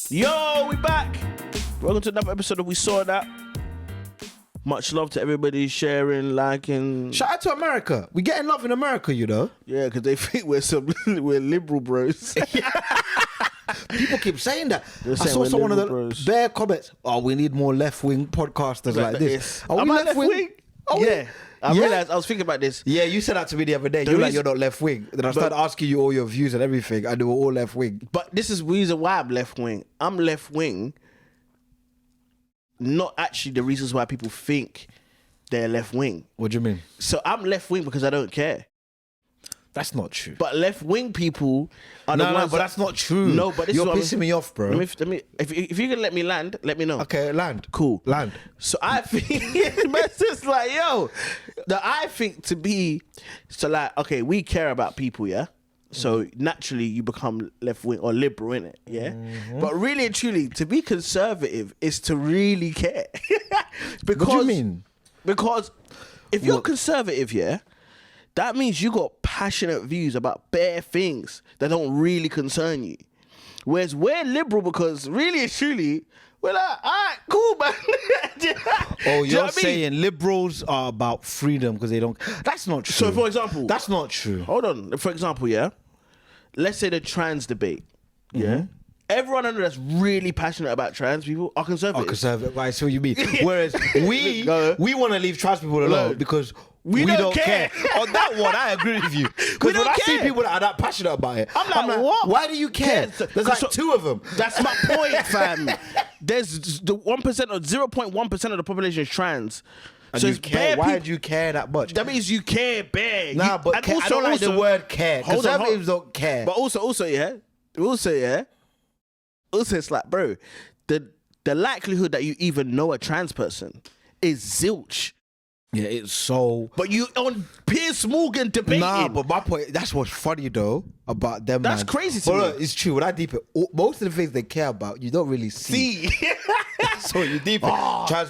Yo, we back. Welcome to another episode of We Saw That. Much love to everybody sharing, liking. Shout out to America. We getting love in America, you know. Yeah, because they think we're liberal bros. People keep saying that. They're I saying saw we're someone of the liberal bros. bare comments. Oh, we need more left-wing podcasters like this. Are we Am I left-wing? Oh, yeah. I realised, I was thinking about this. Yeah, you said that to me the other day. The You're like, reason- you're not left-wing. Then I started asking you all your views and everything, and they were all left-wing. But this is the reason why I'm left-wing. I'm left-wing, not actually the reasons why people think they're left-wing. What do you mean? So I'm left-wing because I don't care. That's not true. But left-wing people are the No, ones but that's not true. No, but this you're is what pissing me off, bro. If you can let me land, let me know. Okay, land. Cool. Land. So I think it's just like, yo, I think to be so like, okay, we care about people, yeah. So naturally you become left wing or liberal, innit? Yeah. But really and truly, to be conservative is to really care. Because, What do you mean? Because if you're conservative, yeah, that means you got passionate views about bare things that don't really concern you. Whereas we're liberal because really and truly, we're like, all right, cool, man. Do you know You're what I mean? saying liberals are about freedom because they don't. That's not true. So, for example, that's not true. Hold on. For example, yeah, let's say the trans debate. Yeah, everyone I know that's really passionate about trans people are conservative. Conservative, right? So you mean? Whereas we No. want to leave trans people alone No. because we don't don't care. care. On that one, I agree with you. We Because when don't I see care. people that are that passionate about it, I'm like, what? Why do you care? Care. There's like So- two of them. That's my point, fam. There's the 1% or 0.1% of the population is trans. And so you it's care. bare Why people. do you care that much? That means you care bare. Nah, You- but and care, I also- don't like the also- word care. Hold on, Conservatives don't care. But also, yeah. Also, it's like, bro, the likelihood that you even know a trans person is zilch. yeah, it's so. But you on Piers Morgan debating. Nah, but my point, that's what's funny though about them. That's man. crazy to But me. look, it's true. When I deep it, most of the things they care about, you don't really see. See, So you deep it. Trans,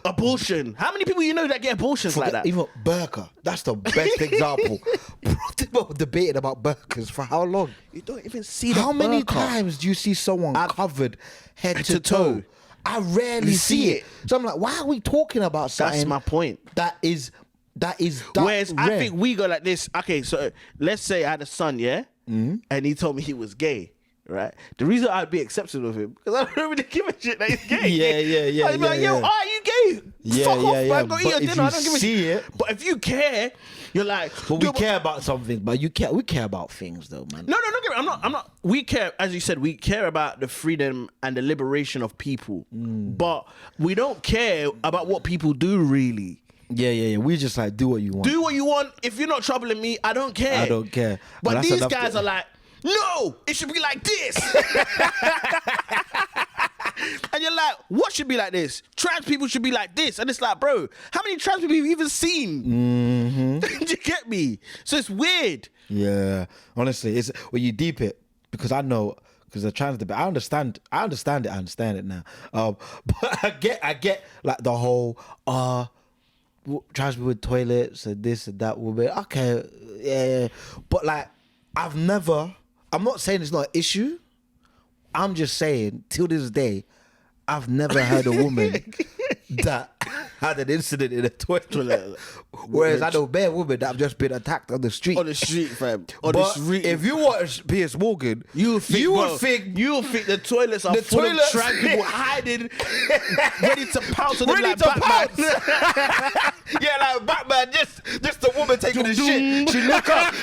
abortion. How many people you know that get abortions like that? Even burqa. That's the best example. Bro, people were debating about burqas for how long? You don't even see the How many burqa. times do you see someone covered head to to toe. toe? I rarely You see see it. So I'm like, why are we talking about something? That's my point. That is that Whereas I rare. think we go like this. Okay, so let's say I had a son, yeah, and he told me he was gay. Right, the reason I'd be accepting of him because I don't really give a shit that he's gay. Yeah, I'd be like, yo, yeah. are you gay? Yeah, Fuck off, yeah, man. yeah. Go eat But your if dinner. I you don't give a see shit. it- But if you care, you're like, But we yo, care about something. But we care about things though, man. No, don't get me. I'm not. We care, as you said, we care about the freedom and the liberation of people, but we don't care about what people do really. Yeah. We just like do what you want. Do what you want. If you're not troubling me, I don't care. I don't care. But And that's these enough guys to- are like, no, it should be like this. And you're like, what should be like this? Trans people should be like this. And it's like, bro, how many trans people have you even seen? Do you get me? So it's weird. Yeah, honestly, it's when you deep it because I know because the trans debate. I understand it now. But I get like the whole trans people with toilets and this and that will be okay. Yeah, but like I'm not saying it's not an issue. I'm just saying till this day, I've never heard a woman that had an incident in a toilet. Whereas I know bare women that have just been attacked on the street. On the street, fam. On the But street. if you watch Piers Morgan, you would think the toilets are The full toilets- of trans people hiding, ready to pounce on them ready like to Batman. pounce. Yeah, like Batman, just the woman taking the shit. She look up.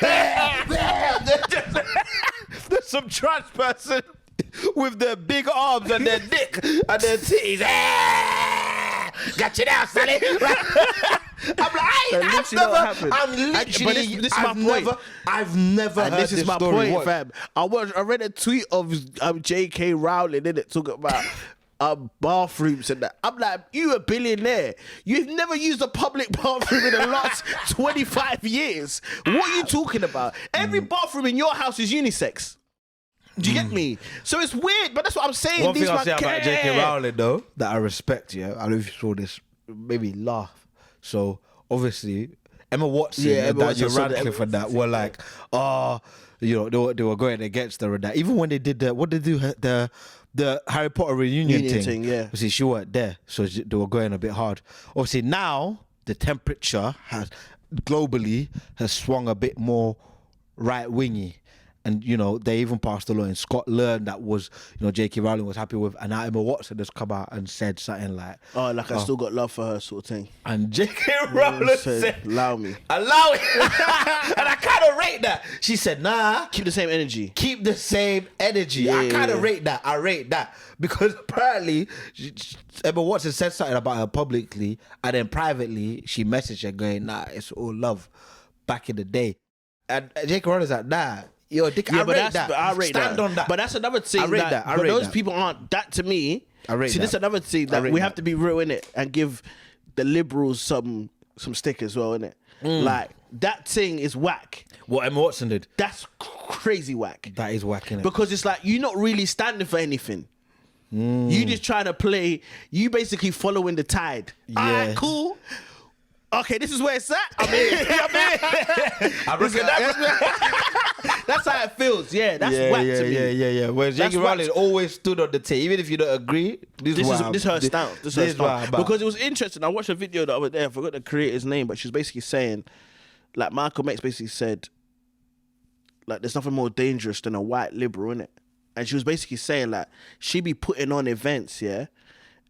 There's some trans person with their big arms and their dick and their titties. Got you now, Sally. I'm like, I'm literally, this is my point. I've never And heard this is my story. point, fam. I read a tweet of J.K. Rowling in it talking about bathrooms and that. I'm like, you a billionaire. You've never used a public bathroom in the last 25 years. What are you talking about? Every bathroom in your house is unisex. Do you get me? So it's weird, but that's what I'm saying. One These thing I'll man say about care. J.K. Rowling though, that I respect, yeah, I don't know if you saw this, made me laugh. So obviously, Emma Watson Yeah, and Emma Daniel Watson, so the Radcliffe Emma and that were like, they were going against her and that. Even when they did the Harry Potter reunion Union thing, yeah. obviously she weren't there, so they were going a bit hard. Obviously now the temperature has globally has swung a bit more right wingy. And, they even passed a law in Scotland that was, J.K. Rowling was happy with. And now Emma Watson has come out and said something like... Oh, like I still got love for her sort of thing. And J.K. Rowling said... Allow me. Allow it. And I kind of rate that. She said, nah. Keep the same energy. Keep the same energy. Yeah, I kind of rate that. I rate that. Because apparently, Emma Watson said something about her publicly. And then privately, she messaged her going, nah, it's all love back in the day. And J.K. Rowling's like, nah. Yo, Dick, I rate that. I rate Stand that. on that. But that's another thing. I rate that. But those people aren't. That to me. I rate see, that. this is another thing that we have to be real in it and give the liberals some stick as well in it. Like that thing is whack. What Emma Watson did. That's crazy whack. That is whack, innit? Because it's like you're not really standing for anything. You just trying to play. You basically following the tide. Yeah. Alright, cool. Okay, this is where it's at. I'm in. I reckon That's how it feels. Yeah, that's whack to me. Yeah. Whereas J.K. Rowling always stood on the tape, even if you don't agree. This is her stance. This is her stance. Because it was interesting. I watched a video the other day. I forgot the creator's name, but she's basically saying, like Malcolm X basically said, like there's nothing more dangerous than a white liberal, innit? And she was basically saying like she be putting on events, yeah,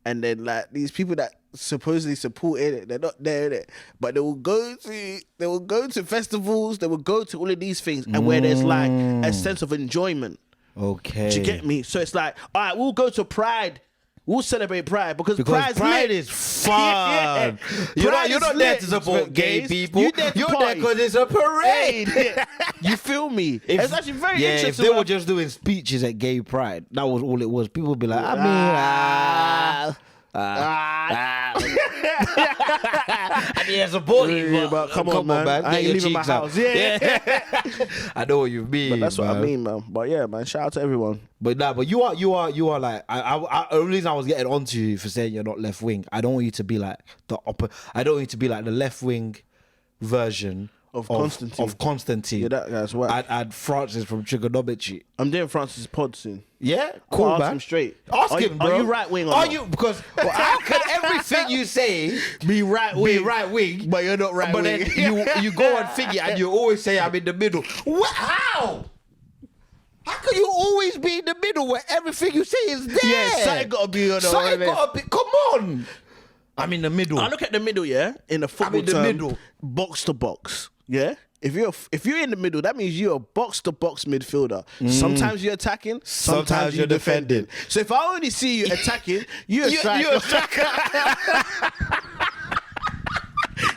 and then like these people that supposedly support it, they're not there in it, but they will go to festivals, they will go to all of these things, and where there's like a sense of enjoyment. Okay, do you get me? So it's like, all right, we'll go to Pride. We'll celebrate Pride because Pride is fun. Yeah. You're not there to support gay people. You're there because it's a parade. You feel me? It's actually very interesting. If they were just doing speeches at Gay Pride, that was all it was. People would be like, I mean, I support you, but come on, man. I ain't leaving my house. Yeah. I know what you mean. But that's what I mean, man. But yeah, man, shout out to everyone. But you are like, the reason I was getting onto you for saying you're not left wing, I don't want you to be like I don't want you to be like the left wing version of Constantine. Yeah, that guy's what. I'd add Francis from Trigonometry. I'm doing Francis' pod soon. Yeah, cool, man. Ask him straight. Ask him, bro. Are you right wing or Are not? you? Because how can everything you say be right wing, but you're not right wing? But then you go on figure and you always say I'm in the middle. What? How? How can you always be in the middle where everything you say is there? Yeah, something gotta be on the something gotta be. Come on. I'm in the middle. I look at the middle, yeah, in the football I'm in the middle, box to box, yeah. If you're in the middle, that means you're a box to box midfielder. Sometimes you're attacking, sometimes you're defending. So if I only see you attacking, you're a striker.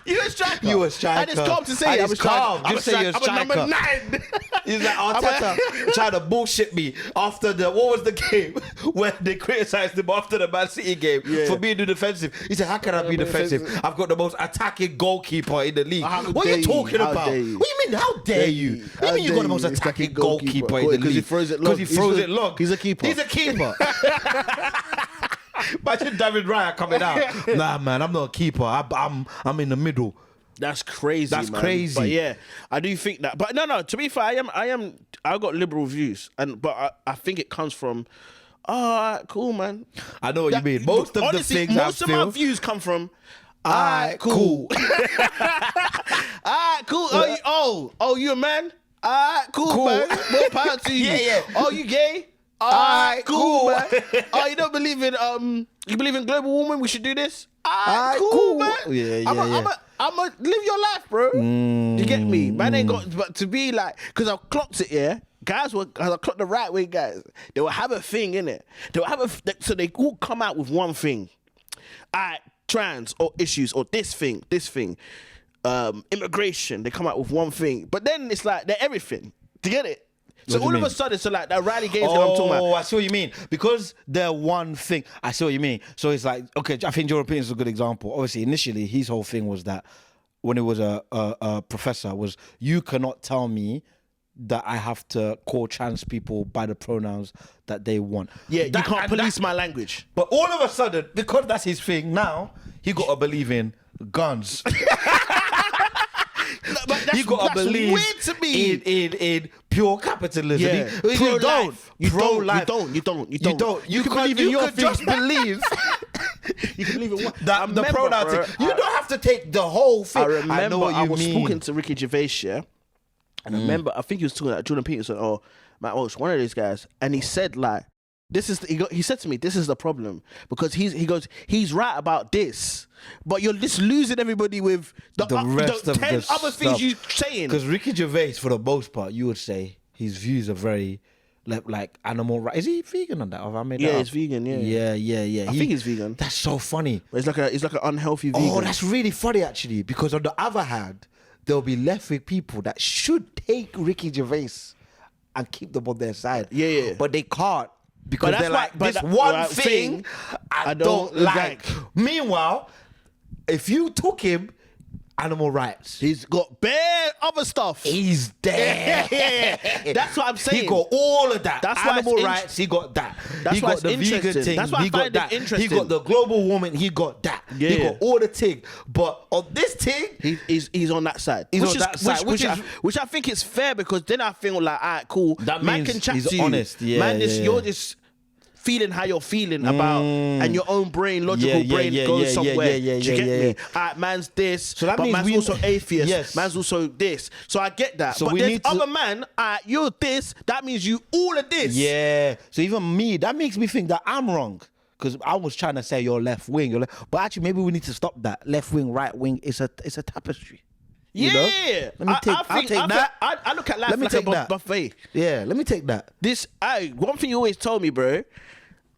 You're a striker. You a striker. And it's calm to say I'm a striker. Just say you're a striker. I'm a number 9. He's like, Arteta trying to bullshit me after what was the game when they criticised him after the Man City game for being defensive. He said, how can I be defensive? I've got the most attacking goalkeeper in the league. What are you talking about? What do you mean, how dare you? What do you mean you got the most attacking goalkeeper in the league? Because he throws it long. Because he throws it long. He's a keeper. He's a keeper. Imagine David Raya coming out. Nah, man, I'm not a keeper. I'm in the middle. That's crazy. That's crazy. But yeah, I do think that. But no. To be fair, I've got liberal views, but I think it comes from. Alright, cool, man. I know what you mean. Most of the things most of my views come from. Alright, cool. Alright, cool. Oh, you a man? Alright, cool, man. More power to you. Yeah. Oh, you gay? Alright, cool, man. Oh, you don't believe in you believe in global warming? We should do this. Alright, cool, man. Yeah. I'ma live your life, bro. You get me? Man ain't got, but to be like, because I've clocked it, yeah. Guys I clocked the right way guys. They will have a thing in it. They will have so they all come out with one thing. Alright, trans or issues or this thing. Immigration. They come out with one thing, but then it's like they're everything. Do you get it? So all of a sudden, so like that Riley Gaines that I'm talking about. Oh, I see what you mean. Because they're one thing. I see what you mean. So it's like, okay, I think Jordan Peterson's a good example. Obviously, initially, his whole thing was that when he was a professor, was you cannot tell me that I have to call trans people by the pronouns that they want. Yeah, you can't police my language. But all of a sudden, because that's his thing, now he got to believe in guns. you gotta that's believe weird to me. in pure capitalism. Yeah. You don't. You Pro-life. don't. You You can can't- believe in you your could just thing. believe You can believe in what? that I the remember, pronoun bro, thing. You don't have to take the whole thing. I remember know what you I was mean. talking to Ricky Gervais, yeah? And I remember, I think he was talking to Jordan Peterson or Matt Walsh, one of these guys, and he said like, "This is." He said to me, "This is the problem because he's right about this, but you're just losing everybody with the rest of 10 the other things stuff. you saying." Because Ricky Gervais, for the most part, you would say his views are very like animal rights. Is he vegan on that? Have I made that Yeah, up? he's vegan. Yeah. I think he's vegan. That's so funny. But he's like an unhealthy vegan. Oh, that's really funny actually. Because on the other hand, there'll be left with people that should take Ricky Gervais and keep them on their side. Yeah. But they can't because that's they're why- like, but this that- one right, thing I don't like. like. Meanwhile, if you took him, animal rights, He's got bare other stuff. he's there. Yeah. That's what I'm saying. He got all of that. That's why Animal it's rights, he got that. That's he why got it's the vegan interesting. thing, That's why I he got find it that. He interesting. got the global warming, he got that. Yeah. He got all the thing. But on this thing, He's on that side. He's which on is, that side, which I think is fair because then I feel like, all right, cool. That man means can chat he's to you. honest. Yeah, man, yeah. you're just feeling how you're feeling about, and your own brain, logical brain goes somewhere. Do you get me? All right, man's this, So that but means man's we- also atheist. Yes. Man's also this. So I get that. So but we there's need to- other man, you're this, that means you all of this. yeah. So even me, that makes me think that I'm wrong. Because I was trying to say you're left wing. But actually, maybe we need to stop that. Left wing, right wing, it's a tapestry. You know? Yeah. Let me take, I'll take that. I look at life Let me like take a that. buffet. Yeah, let me take that. One thing you always told me, bro,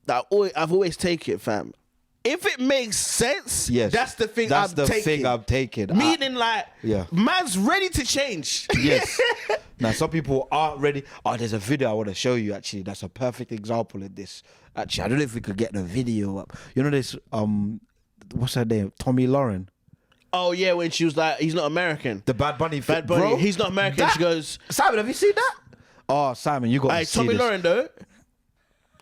that I've always taken, fam. If it makes sense, Yes. that's the thing That's I'm the taking. thing I'm taking. Meaning, like, Yeah. man's ready to change. Yes. Now, some people aren't ready. Oh, there's a video I want to show you, actually. That's a perfect example of this. Actually, I don't know if we could get the video up. You know this, what's her name? Tommy Lauren. Oh, yeah, when she was like, he's not American. The Bad Bunny. Bad Bunny, Bro, he's not American. that- She goes, Simon, have you seen that? Oh, Simon, you got hey, to see Tommy this. Lauren, though.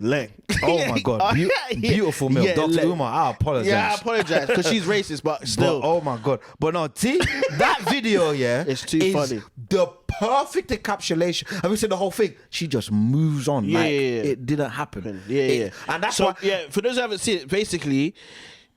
Leng. Oh my God, beautiful milk. Dr. Leng. Umar, I apologize. Yeah, I apologize because she's racist, but still. But, oh my God. But no, see, that video, yeah, It's too is funny. The perfect encapsulation. Have you seen the whole thing? She just moves on like it didn't happen. Yeah. And that's so, why. yeah, for those who haven't seen it, basically,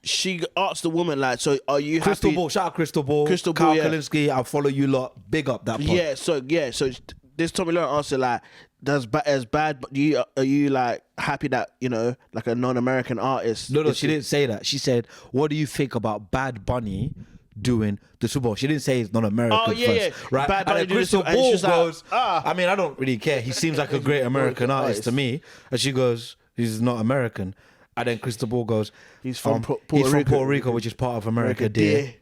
she asked the woman, like, so are you Crystal happy? Ball, shout out Crystal Ball. Crystal Carl Ball, yeah. Kalinske, I'll follow you lot. Big up that part. So this Tommy Lauren answered like, as bad, but are you like happy that, you know, like a non-American artist? No, she didn't say that. She said, what do you think about Bad Bunny doing the Super Bowl? She didn't say it's non-American Oh, yeah, first. yeah. Right? Bad Bunny and then doing the Crystal Super- and Ball she's like, goes, I mean, I don't really care. He seems like a great American artist to me. And she goes, he's not American. And then Crystal Ball goes, He's from Puerto Puerto Rico. Rico, which is part of America, dear.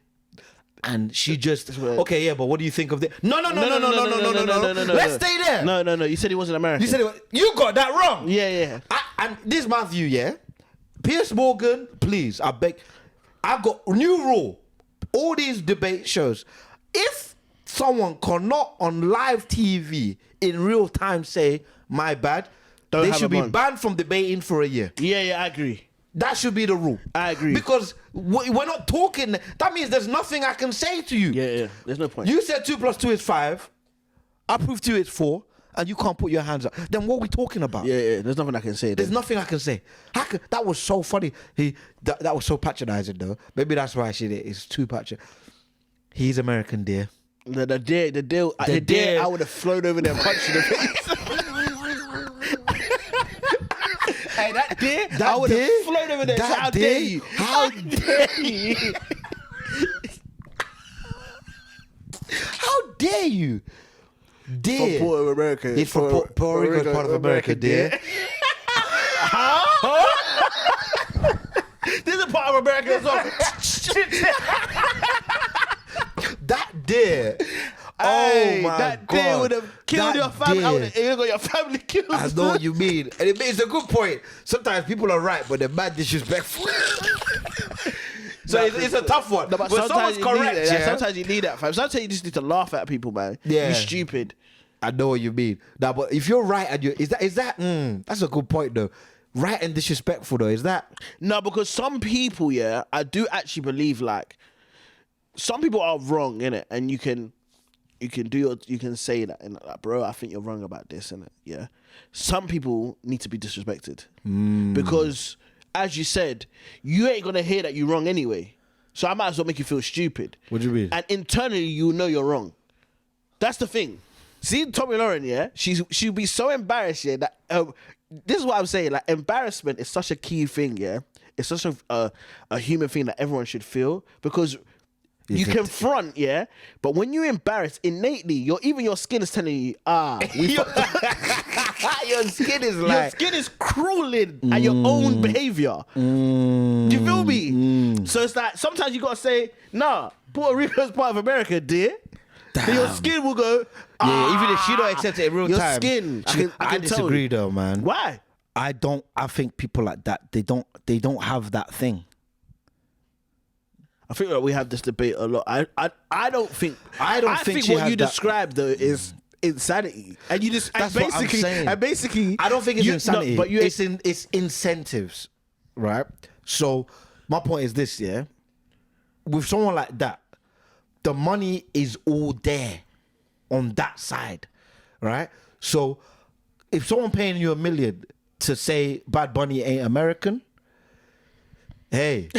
And she just, okay, yeah, but what do you think of this? No. Let's stay there. No. You said he wasn't American. You said you got that wrong. Yeah. And this my view, yeah. Piers Morgan, please, I beg. I got new rule. All these debate shows, if someone cannot on live TV in real time say my bad, Don't they have should them be on. banned from debating for a year. Yeah, I agree. That should be the rule. I agree. Because we're not talking. That means there's nothing I can say to you. Yeah. There's no point. You said 2 + 2 is 5. I proved 2 is 4, and you can't put your hands up. Then what are we talking about? Yeah. There's nothing I can say. There's nothing I can say. That was so funny. That was so patronizing, though. Maybe that's why she did. It's too patronizing. He's American, dear. The deal. I would have flown over there and punched you in the face. Hey, that deer, I would have flown over there. So how dare you? How dare you? How dare you? Dear. From Puerto America. It's from Puerto Rico, is part of America, dear. This is a part of America as well. That dear. Hey, Oh my that God. deer would have killed That your family. I would have deer. got your family killed. I know what you mean. And it's a good point. Sometimes people are right, but they're mad disrespectful. So it's a tough one. No, but when sometimes someone's you correct, need it. yeah, Sometimes you need that, fam. Sometimes you just need to laugh at people, man. Yeah. You stupid. I know what you mean. Now, but if you're right and that's a good point though. Right and disrespectful though, is that? No, because some people, I do actually believe like some people are wrong in it, and you can you can say that, and like, bro, I think you're wrong about this, and yeah. Some people need to be disrespected because, as you said, you ain't gonna hear that you're wrong anyway. So I might as well make you feel stupid. What do you mean? And internally, you know you're wrong. That's the thing. See, Tommy Lauren, yeah, she'll be so embarrassed, yeah, that this is what I'm saying. Like, embarrassment is such a key thing, yeah. It's such a human thing that everyone should feel, because you confront, yeah, but when you're embarrassed, innately, your skin is telling you, your skin is crueling at your own behavior. Do you feel me? So it's like sometimes you gotta say, nah, Puerto Rico is part of America, dear. So your skin will go. Yeah, even if she don't accept it in real your time. Skin. I disagree though, man. Why? I think people like that, they don't have that thing. I think that we have this debate a lot. I don't think she what has you that. described though is insanity, and you just That's what I'm saying. and basically I don't think it's insanity, but it's incentives, right? So my point is this, yeah. With someone like that, the money is all there on that side, right? So if someone paying you $1 million to say Bad Bunny ain't American, hey.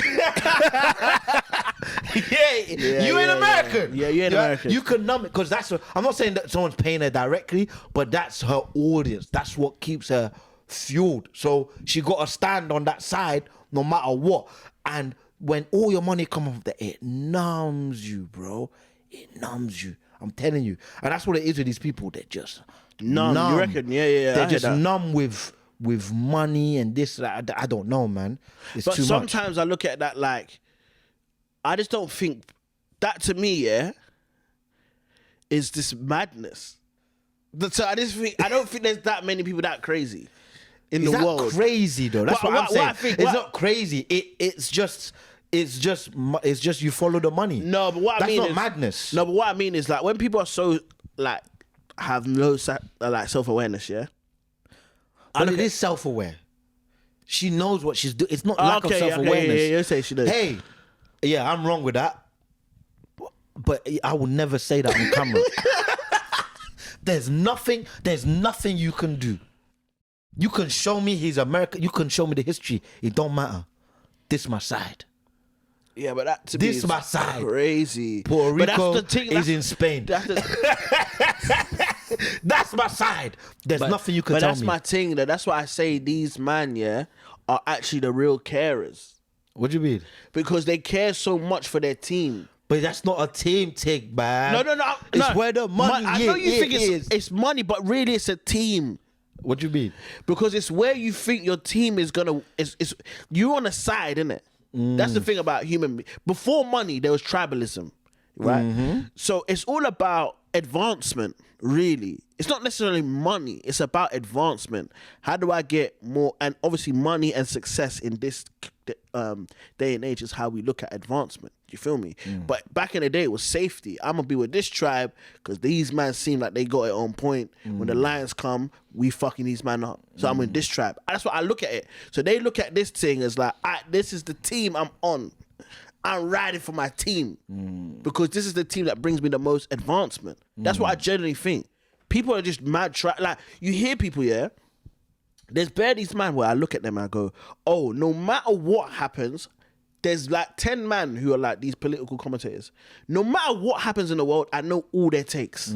You ain't American. Yeah, you ain't American. You can numb it, because that's I'm not saying that someone's paying her directly, but that's her audience. That's what keeps her fueled. So she got to stand on that side no matter what. And when all your money comes off there, it numbs you, bro. It numbs you. I'm telling you. And that's what it is with these people. They're just numb. You reckon? Yeah. They're just numb with money and this. I don't know, man. It's but too sometimes much. I look at that like, I just don't think that, to me, yeah, is this madness. So I don't think there's that many people that crazy in the world. Crazy though. That's what I'm saying. It's not crazy. It's just you follow the money. No, but what I mean that's is not madness. No, but what I mean is like when people are so like have no like self-awareness, yeah. But it is self-aware. She knows what she's doing. It's not lack of self-awareness. Yeah, you say she does. Hey, yeah, I'm wrong with that. But I will never say that on camera. There's nothing you can do. You can show me he's American. You can show me the history. It don't matter. This my side. Yeah, but that to me is my side. Crazy. Puerto Rico but that's the thing, is in Spain. That's my side. There's nothing you can tell me. But that's my thing. That's why I say these man, yeah, are actually the real carers. What do you mean? Because they care so much for their team. But that's not a team thing, man. No. It's where the money I know you think it's money, but really it's a team. What do you mean? Because it's where you think your team is gonna. It's you're on a side, innit? That's the thing about human. Before money, there was tribalism, right? Mm-hmm. So it's all about advancement, really. It's not necessarily money. It's about advancement. How do I get more? And obviously, money and success in this day and age is how we look at advancement. You feel me? But back in the day, it was safety. I'm gonna be with this tribe because these men seem like they got it on point. When the lions come, we fucking these men up. So I'm in this tribe. That's what I look at it. So they look at this thing as like, this is the team I'm on. I'm riding for my team because this is the team that brings me the most advancement. That's what I generally think. People are just mad. Like you hear people, yeah. There's barely these man where I look at them and I go, oh, no matter what happens. There's like 10 men who are like these political commentators. No matter what happens in the world, I know all their takes.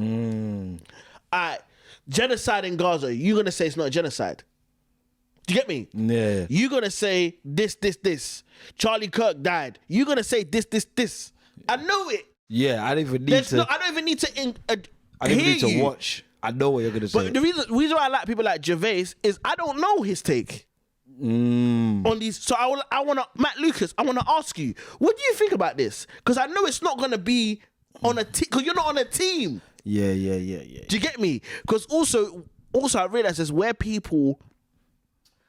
Genocide in Gaza, you're going to say it's not a genocide. Do you get me? Yeah. You're going to say this. Charlie Kirk died. You're going to say this. I know it. Yeah, I don't even need to. I don't even need to I don't even need to watch. I know what you're going to say. But the reason why I like people like Gervais is I don't know his take. On these, so I want to, Matt Lucas, I want to ask you, what do you think about this? Because I know it's not going to be on a team, because you're not on a team. Yeah. Do you get me? Because also I realize is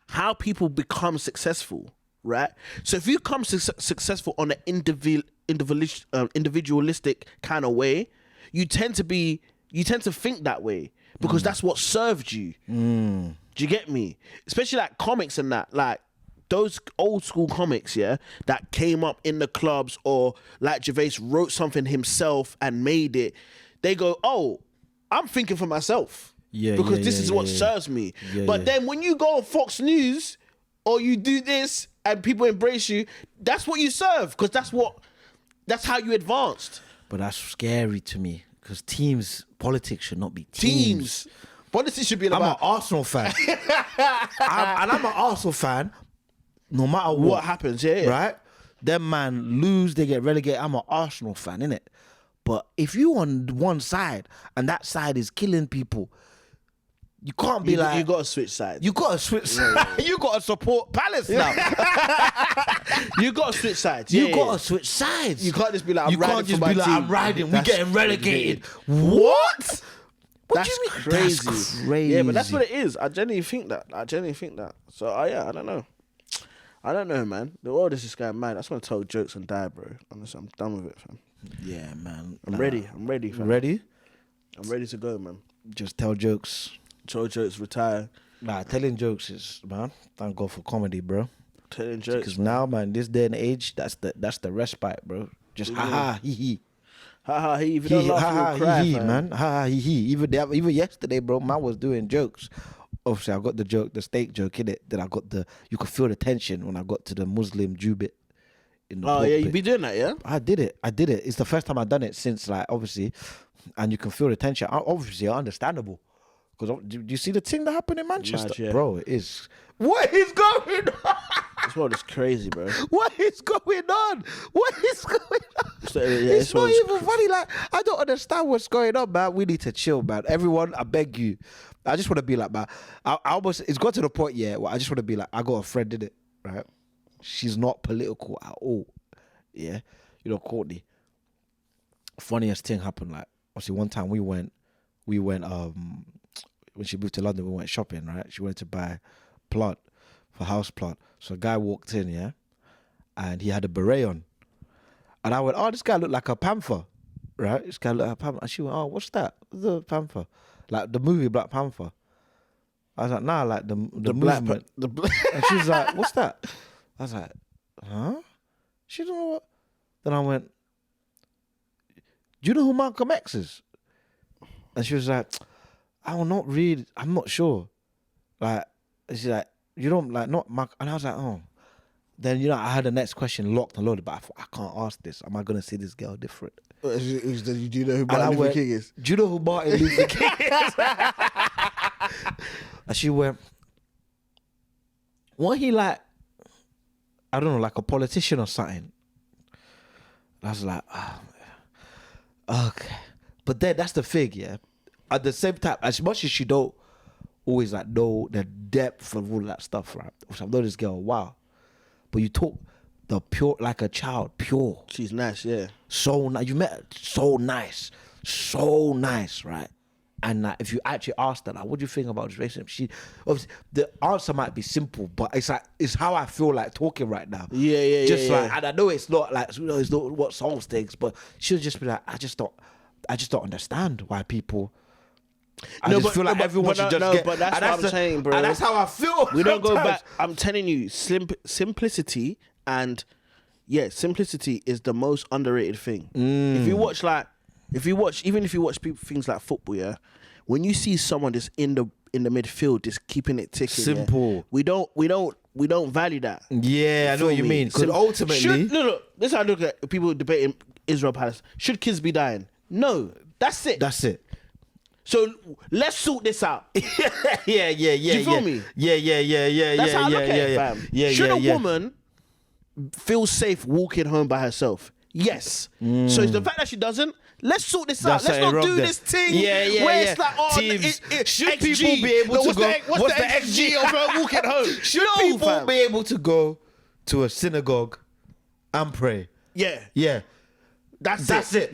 how people become successful, right? So if you become successful on an individualistic kind of way, you tend to think that way because that's what served you. Do you get me? Especially like comics and that, like those old school comics, yeah, that came up in the clubs or like Gervais wrote something himself and made it. they go, oh, I'm thinking for myself. Yeah, because yeah, this yeah, is yeah, what yeah. serves me. Yeah, but yeah. then when you go on Fox News or you do this and people embrace you, that's what you serve because that's how you advanced. But that's scary to me because politics should not be Teams. Politics should be I'm about an Arsenal fan. I'm an Arsenal fan no matter what happens. Yeah. right? Them man lose, they get relegated. I'm an Arsenal fan, innit? But if you on one side and that side is killing people, you can't be You got to switch sides. you got to switch sides. You got to support Palace now. You got to switch sides. You Yeah, got yeah. to switch sides. You can't just be like, I'm you riding can't just for my be like, team. I'm riding. We That's getting relegated. relegated. What? What That's do you mean? crazy. That's crazy. Yeah, but that's what it is. I genuinely think that. So, yeah, I don't know. I don't know, man. The world is just going mad. I just want to tell jokes and die, bro. Honestly, I'm done with it, fam. Yeah, man. I'm ready. I'm ready, fam. Ready? I'm ready to go, man. Just tell jokes. Tell jokes, retire. Nah, telling jokes is, man. Thank God for comedy, bro. Telling jokes. Because now, man, this day and age, that's the respite, bro. Just ha ha hee hee. Ha ha he. If you don't laugh, you'll cry, hee, fam. man. Ha ha hee hee. Even yesterday, bro, man was doing jokes. Obviously, I got the joke, the steak joke in it. Then I got you could feel the tension when I got to the Muslim Jew bit. In the Oh, pork yeah, you bit. be doing that, yeah? I did it. It's the first time I've done it since, like, obviously, and you can feel the tension. Obviously, understandable. Because do you see the thing that happened in Manchester? Mad, yeah. Bro, it is. What is going on? This world is crazy, bro. What is going on? What is going on? This It's not world's even funny. Like, I don't understand what's going on, man. We need to chill, man. Everyone, I beg you. I just want to be like, man. I almost, it's got to the point, yeah, where I just want to be like, I got a friend in it, right? She's not political at all. Yeah. You know, Courtney. Funniest thing happened, like, obviously one time we went, when she moved to London, we went shopping, right? She went to buy plant for house plant. So a guy walked in, yeah, and he had a beret on. And I went, oh, this guy looked like a panther, right? This guy looked like a panther. And she went, oh, what's that? What's the panther? Like the movie Black Panther. I was like, nah, like the movement. And she was like, what's that? I was like, huh? She don't know what. Then I went, do you know who Malcolm X is? And she was like, I'm not sure. Like, she's like, you don't like not Malcolm. And I was like, oh. Then, you know, I had the next question locked and loaded, but I thought, I can't ask this. Am I going to see this girl different? Do you know who And I Martin Luther went, King is? do you know who Martin Luther King is? And she went, what he like, I don't know, like a politician or something? I was like, oh, okay. But then that's the thing, yeah. At the same time, as much as she don't always like know the depth of all that stuff, right? I've known this girl a while. But you talk the pure, like a child, pure. She's nice, yeah. So nice. You met her, so nice, right? And like, if you actually ask her, like, what do you think about this relationship? She, obviously, the answer might be simple, but it's like, it's how I feel like talking right now. Yeah. Just like, and I know it's not like, you know, it's not what solves things, but she'll just be like, I just don't understand why people. I just feel like everyone should just get. But that's what I'm saying, bro. And that's how I feel. We don't go sometimes. back. I'm telling you, simplicity and simplicity is the most underrated thing. If you watch things like football, yeah, when you see someone just in the midfield, just keeping it ticking, Simple. yeah, we don't value that. Yeah, I know what you mean. Because ultimately, this is how I look at people debating Israel Palace. Should kids be dying? No, that's it. That's it. So let's sort this out. Yeah. Do you feel me? Yeah. That's how I look at it, fam. Should a yeah. woman feel safe walking home by herself? Yes. So it's the fact that she doesn't. Let's sort this out. Let's not do this thing where it's like, oh, Teams. Should XG. people be able to go? What's the XG of her walking home? Should people be able to go to a synagogue and pray? Yeah. That's it.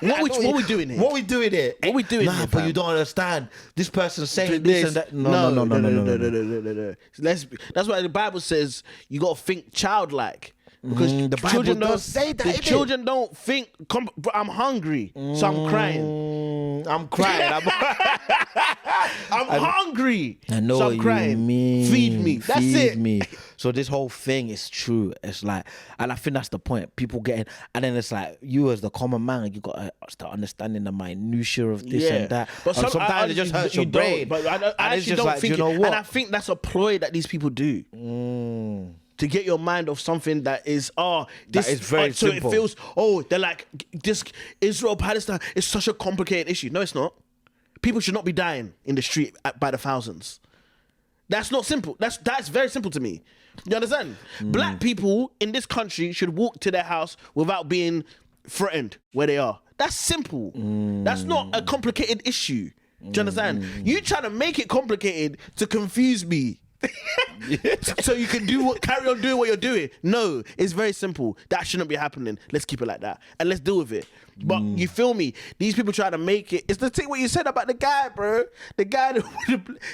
What we doing here? What we doing here? Nah, but you don't understand. This person's saying this and that. No. That's why the Bible says you got to think childlike. Because the Bible don't say that. The children don't think. I'm hungry, so I'm crying. I'm crying. I'm hungry. I know so what I'm crying. you mean. Feed me. That's Feed it. me. So this whole thing is true. It's like, and I think that's the point. People getting, and then it's like, you as the common man, you got to start understanding the minutiae of this and that. But And sometimes it just hurts your brain. But I and it's actually just don't like, think you know it, what? and I think that's a ploy that these people do. To get your mind off something that is this is very so simple. it feels they're like this Israel Palestine is such a complicated issue. No, it's not. People should not be dying in the street by the thousands. That's not simple. That's very simple to me. You understand? Black people in this country should walk to their house without being threatened where they are. That's simple. That's not a complicated issue. Do you understand? You trying to make it complicated to confuse me. So you can carry on doing what you're doing. No, it's very simple. That shouldn't be happening. Let's keep it like that and let's deal with it. But you feel me? These people try to make it. It's the thing what you said about the guy, bro. The guy,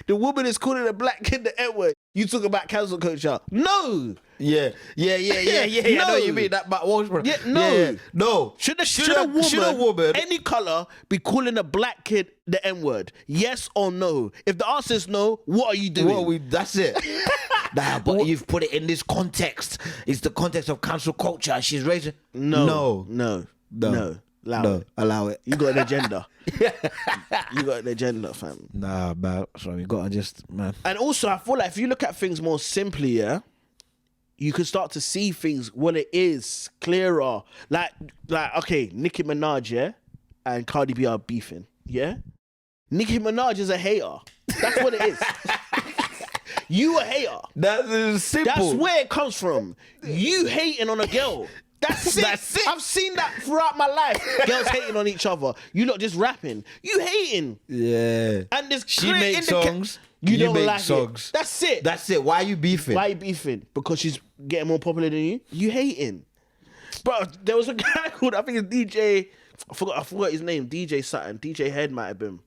the woman is calling a black kid the N-word. You talk about cancel culture. No. Yeah. I know what you mean that, but Yeah, no. No. Should a woman, any color, be calling a black kid the N-word? Yes or no? If the answer is no, what are you doing? That's it. Nah, but you've put it in this context. It's the context of cancel culture. She's raising. No. Allow it. You got an agenda. You got an agenda, fam. Nah, man. So you gotta man. And also, I feel like if you look at things more simply, yeah, you can start to see things what it is clearer. Like okay, Nicki Minaj, yeah, and Cardi B are beefing, yeah. Nicki Minaj is a hater. That's what it is. You a hater. That is simple. That's where it comes from. You hating on a girl. That's it. That's it. I've seen that throughout my life. Girls hating on each other. You not just rapping. You hating. Yeah. And this she makes songs. You don't make like songs. It. That's it. That's it. Why are you beefing? Why are you beefing? Because she's getting more popular than you? You hating. Bro, there was a guy called, I think it's DJ, I forgot his name, DJ something. DJ Head might have been.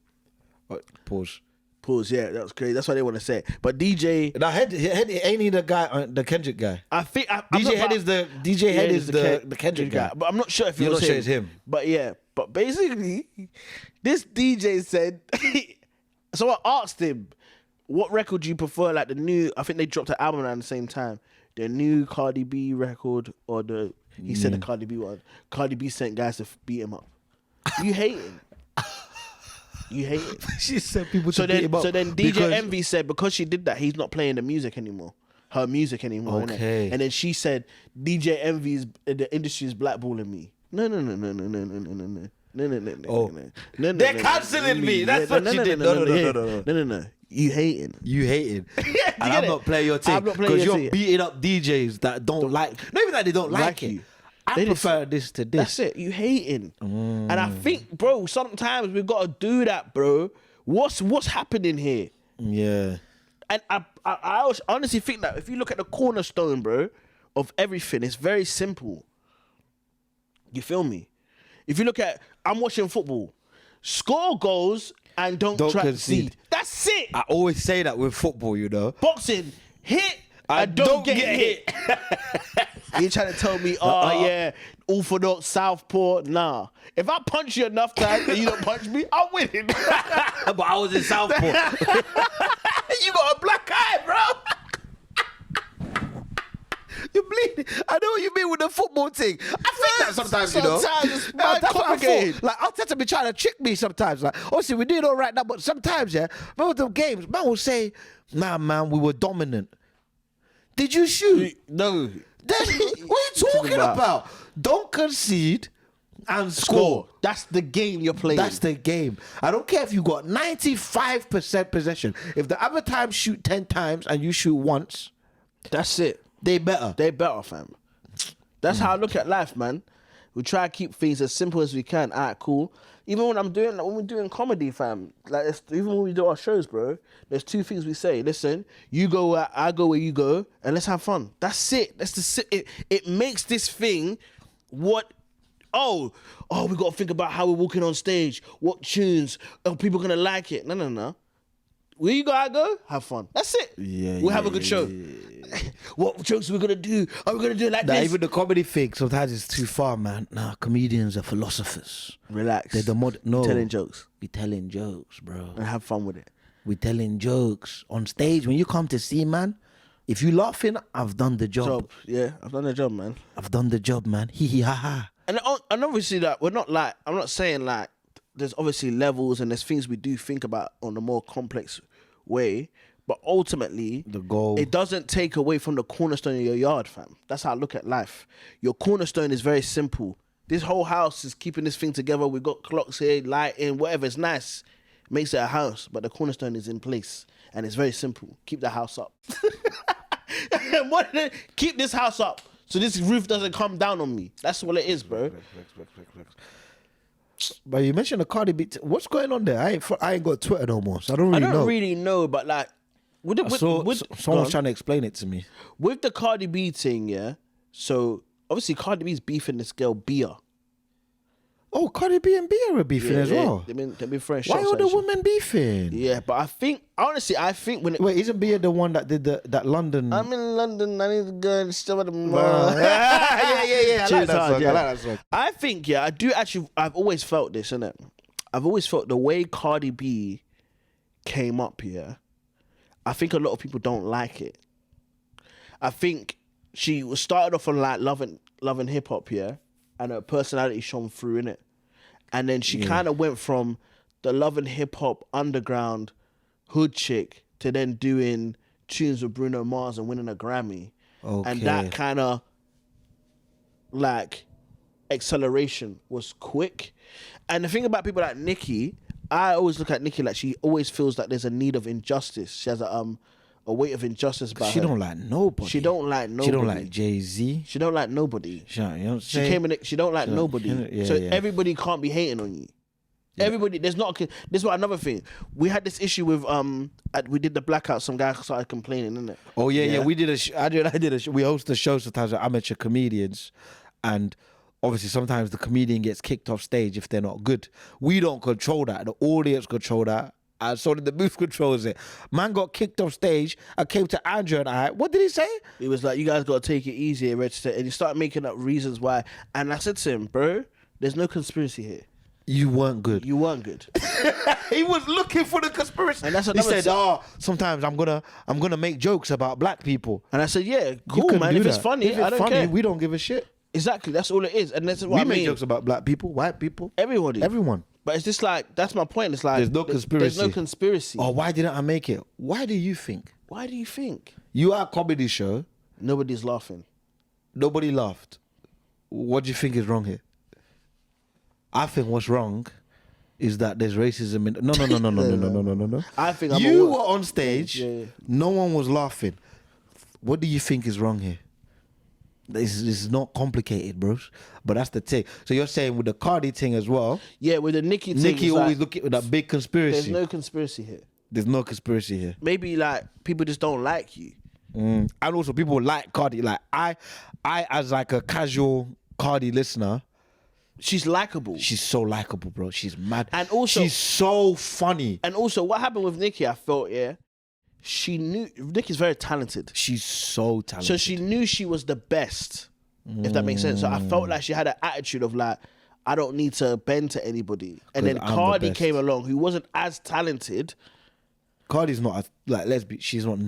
Pause, yeah, that was crazy. That's why they want to say it. But DJ... Now, Head ain't he the guy, the Kendrick guy? I think... DJ Head is the Kendrick guy. But I'm not sure if You're it was not sure it's him. But yeah, but basically, this DJ said... So I asked him, what record do you prefer? Like the new... I think they dropped an album around the same time. The new Cardi B record or the... He said the Cardi B one. Cardi B sent guys to beat him up. You hating. You hate it. She said people to beat him up. So then DJ Envy said because she did that, he's not playing the music anymore. Her music anymore. Okay. Innit? And then she said DJ Envy's the industry is blackballing me. No. They're cancelling me. That's what she did. No. You hating. And I'm not playing your team because you're beating up DJs that don't like. Not even that they don't like it. I prefer this to this. That's it. You hating. And I think, bro, sometimes we've got to do that, bro. What's happening here? Yeah. And I honestly think that if you look at the cornerstone, bro, of everything, it's very simple. You feel me? If you look at, I'm watching football. Score goals and don't try to concede. That's it. I always say that with football, you know. Boxing, hit and don't get hit. You trying to tell me, yeah, orthodox southpaw? Nah. If I punch you enough times and you don't punch me, I'm winning. But I was in southpaw. You got a black eye, bro. You're bleeding. I know what you mean with the football thing. I think that sometimes, you know. Sometimes it's That's complicated. like, Arteta be trying to trick me sometimes. Like, obviously, we're doing all right now, but sometimes, yeah, remember the games, man will say, nah, man, we were dominant. Did you shoot? No. What are you talking about? Don't concede and score. That's the game you're playing. That's the game. I don't care if you got 95% possession. If the other time shoot 10 times and you shoot once, that's it. They better, fam. That's how I look at life, man. We try to keep things as simple as we can. All right, cool. Even when we're doing comedy, fam, like even when we do our shows, bro, there's two things we say. Listen, you go where I go where you go, and let's have fun. That's it. It makes this thing what. Oh, we got to think about how we're walking on stage. What tunes? Are people gonna like it? No. Where you go, I go. Have fun. That's it. Yeah. We'll have a good show. what jokes are we gonna do? Are we gonna do it like Nah, this? even the comedy thing sometimes it's too far, man. Nah, comedians are philosophers. Relax. They're the no. Telling jokes. We telling jokes, bro. And have fun with it. We telling jokes on stage. When you come to see, man, if you laughing, I've done the job. Yeah, I've done the job, man. I've done the job, man. Hee hee ha ha. And obviously that we're not like, I'm not saying like there's obviously levels and there's things we do think about on a more complex way, but ultimately The goal. it doesn't take away from the cornerstone of your yard, fam. That's how I look at life. Your cornerstone is very simple. This whole house is keeping this thing together. We've got clocks here, lighting, whatever. It's nice. Makes it a house, but the cornerstone is in place. And it's very simple. Keep the house up. Keep this house up so this roof doesn't come down on me. That's what it is, bro. But you mentioned the Cardi B. What's going on there? I ain't got Twitter no more, so I don't really know. I don't really know, but like, Someone's trying to explain it to me. With the Cardi B thing, yeah. So obviously Cardi B's beefing this girl Bia. Oh, Cardi B and Bia are beefing as well. They've been friends. Why are the women beefing? Yeah, but I think honestly, when it, Wait, isn't Bia the one that did that London? I'm in London, I need to go and stuff at the mall. yeah. I like that song. I think, yeah, I do actually. I've always felt this, innit? I've always felt the way Cardi B came up here. I think a lot of people don't like it. I think she started off on like love and hip hop, yeah, and her personality shone through in it, and then she kind of went from the love and hip hop underground hood chick to then doing tunes with Bruno Mars and winning a Grammy, and that kind of like acceleration was quick. And the thing about people like Nicki, I always look at Nicki like she always feels like there's a need of injustice. She has a weight of injustice about her. She don't like nobody. She don't like nobody. She don't like Jay-Z. She don't like nobody. You know what I'm She saying? came in. She don't like nobody. So everybody can't be hating on you. Everybody, there's not. This is what another thing. We had this issue with we did the blackout. Some guy started complaining, innit? Oh yeah. We did I did a. We host a show sometimes with amateur comedians, and obviously sometimes the comedian gets kicked off stage if they're not good. We don't control that. The audience control that. So did the booth controls it. Man got kicked off stage. I came to Andrew and I. What did he say? He was like, "You guys got to take it easy, register." And he started making up reasons why. And I said to him, "Bro, there's no conspiracy here. You weren't good. You weren't good." He was looking for the conspiracy. And that's he said, sometimes I'm gonna make jokes about black people. And I said, "Yeah, cool, man. If it's funny, I don't care. We don't give a shit." Exactly. That's all it is. And that's what I mean. We make jokes about black people, white people, everyone. But it's just like, that's my point. It's like, there's no conspiracy. There's no conspiracy. Oh, why didn't I make it? Why do you think? Why do you think? You are a comedy show. Nobody's laughing. Nobody laughed. What do you think is wrong here? I think what's wrong is that there's racism in. No. I think you were on stage. Yeah. No one was laughing. What do you think is wrong here? This is not complicated, bros. But that's the thing. So you're saying with the Cardi thing as well? Yeah, with the Nicki thing. Nicki always looking with that big conspiracy. There's no conspiracy here. There's no conspiracy here. Maybe like people just don't like you. And also people like Cardi. Like I as like a casual Cardi listener. She's likable. She's so likable, bro. She's mad. And also, she's so funny. And also, what happened with Nicki, I felt, she knew Nicki's very talented. She's so talented. So she knew she was the best, if that makes sense. So I felt like she had an attitude of like, I don't need to bend to anybody. And then Cardi came along, who wasn't as talented. Cardi's not she's not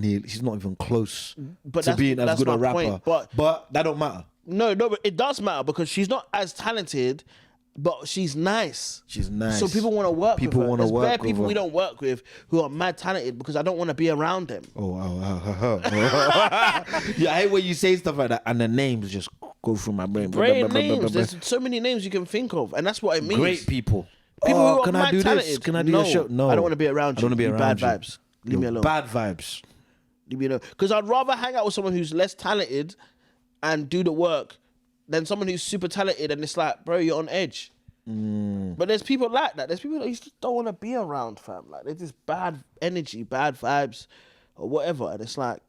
even close to being as good a rapper. Point. But that don't matter. No, but it does matter because she's not as talented, but she's nice. She's nice. So people want to work with her. People want to work with her. There's people we don't work with who are mad talented because I don't want to be around them. Yeah, I hate when you say stuff like that and the names just go through my brain. Names. There's so many names you can think of, and that's what it means. Great people. People who are can mad I do talented. this? Can I do a show? No. I don't want to be around you. I don't want to be around bad you. Vibes. Leave me alone. Bad vibes. Leave me alone. Because I'd rather hang out with someone who's less talented and do the work than someone who's super talented and it's like, bro, you're on edge. But there's people like that. There's people that you just don't want to be around, fam. Like, there's this bad energy, bad vibes, or whatever. And it's like,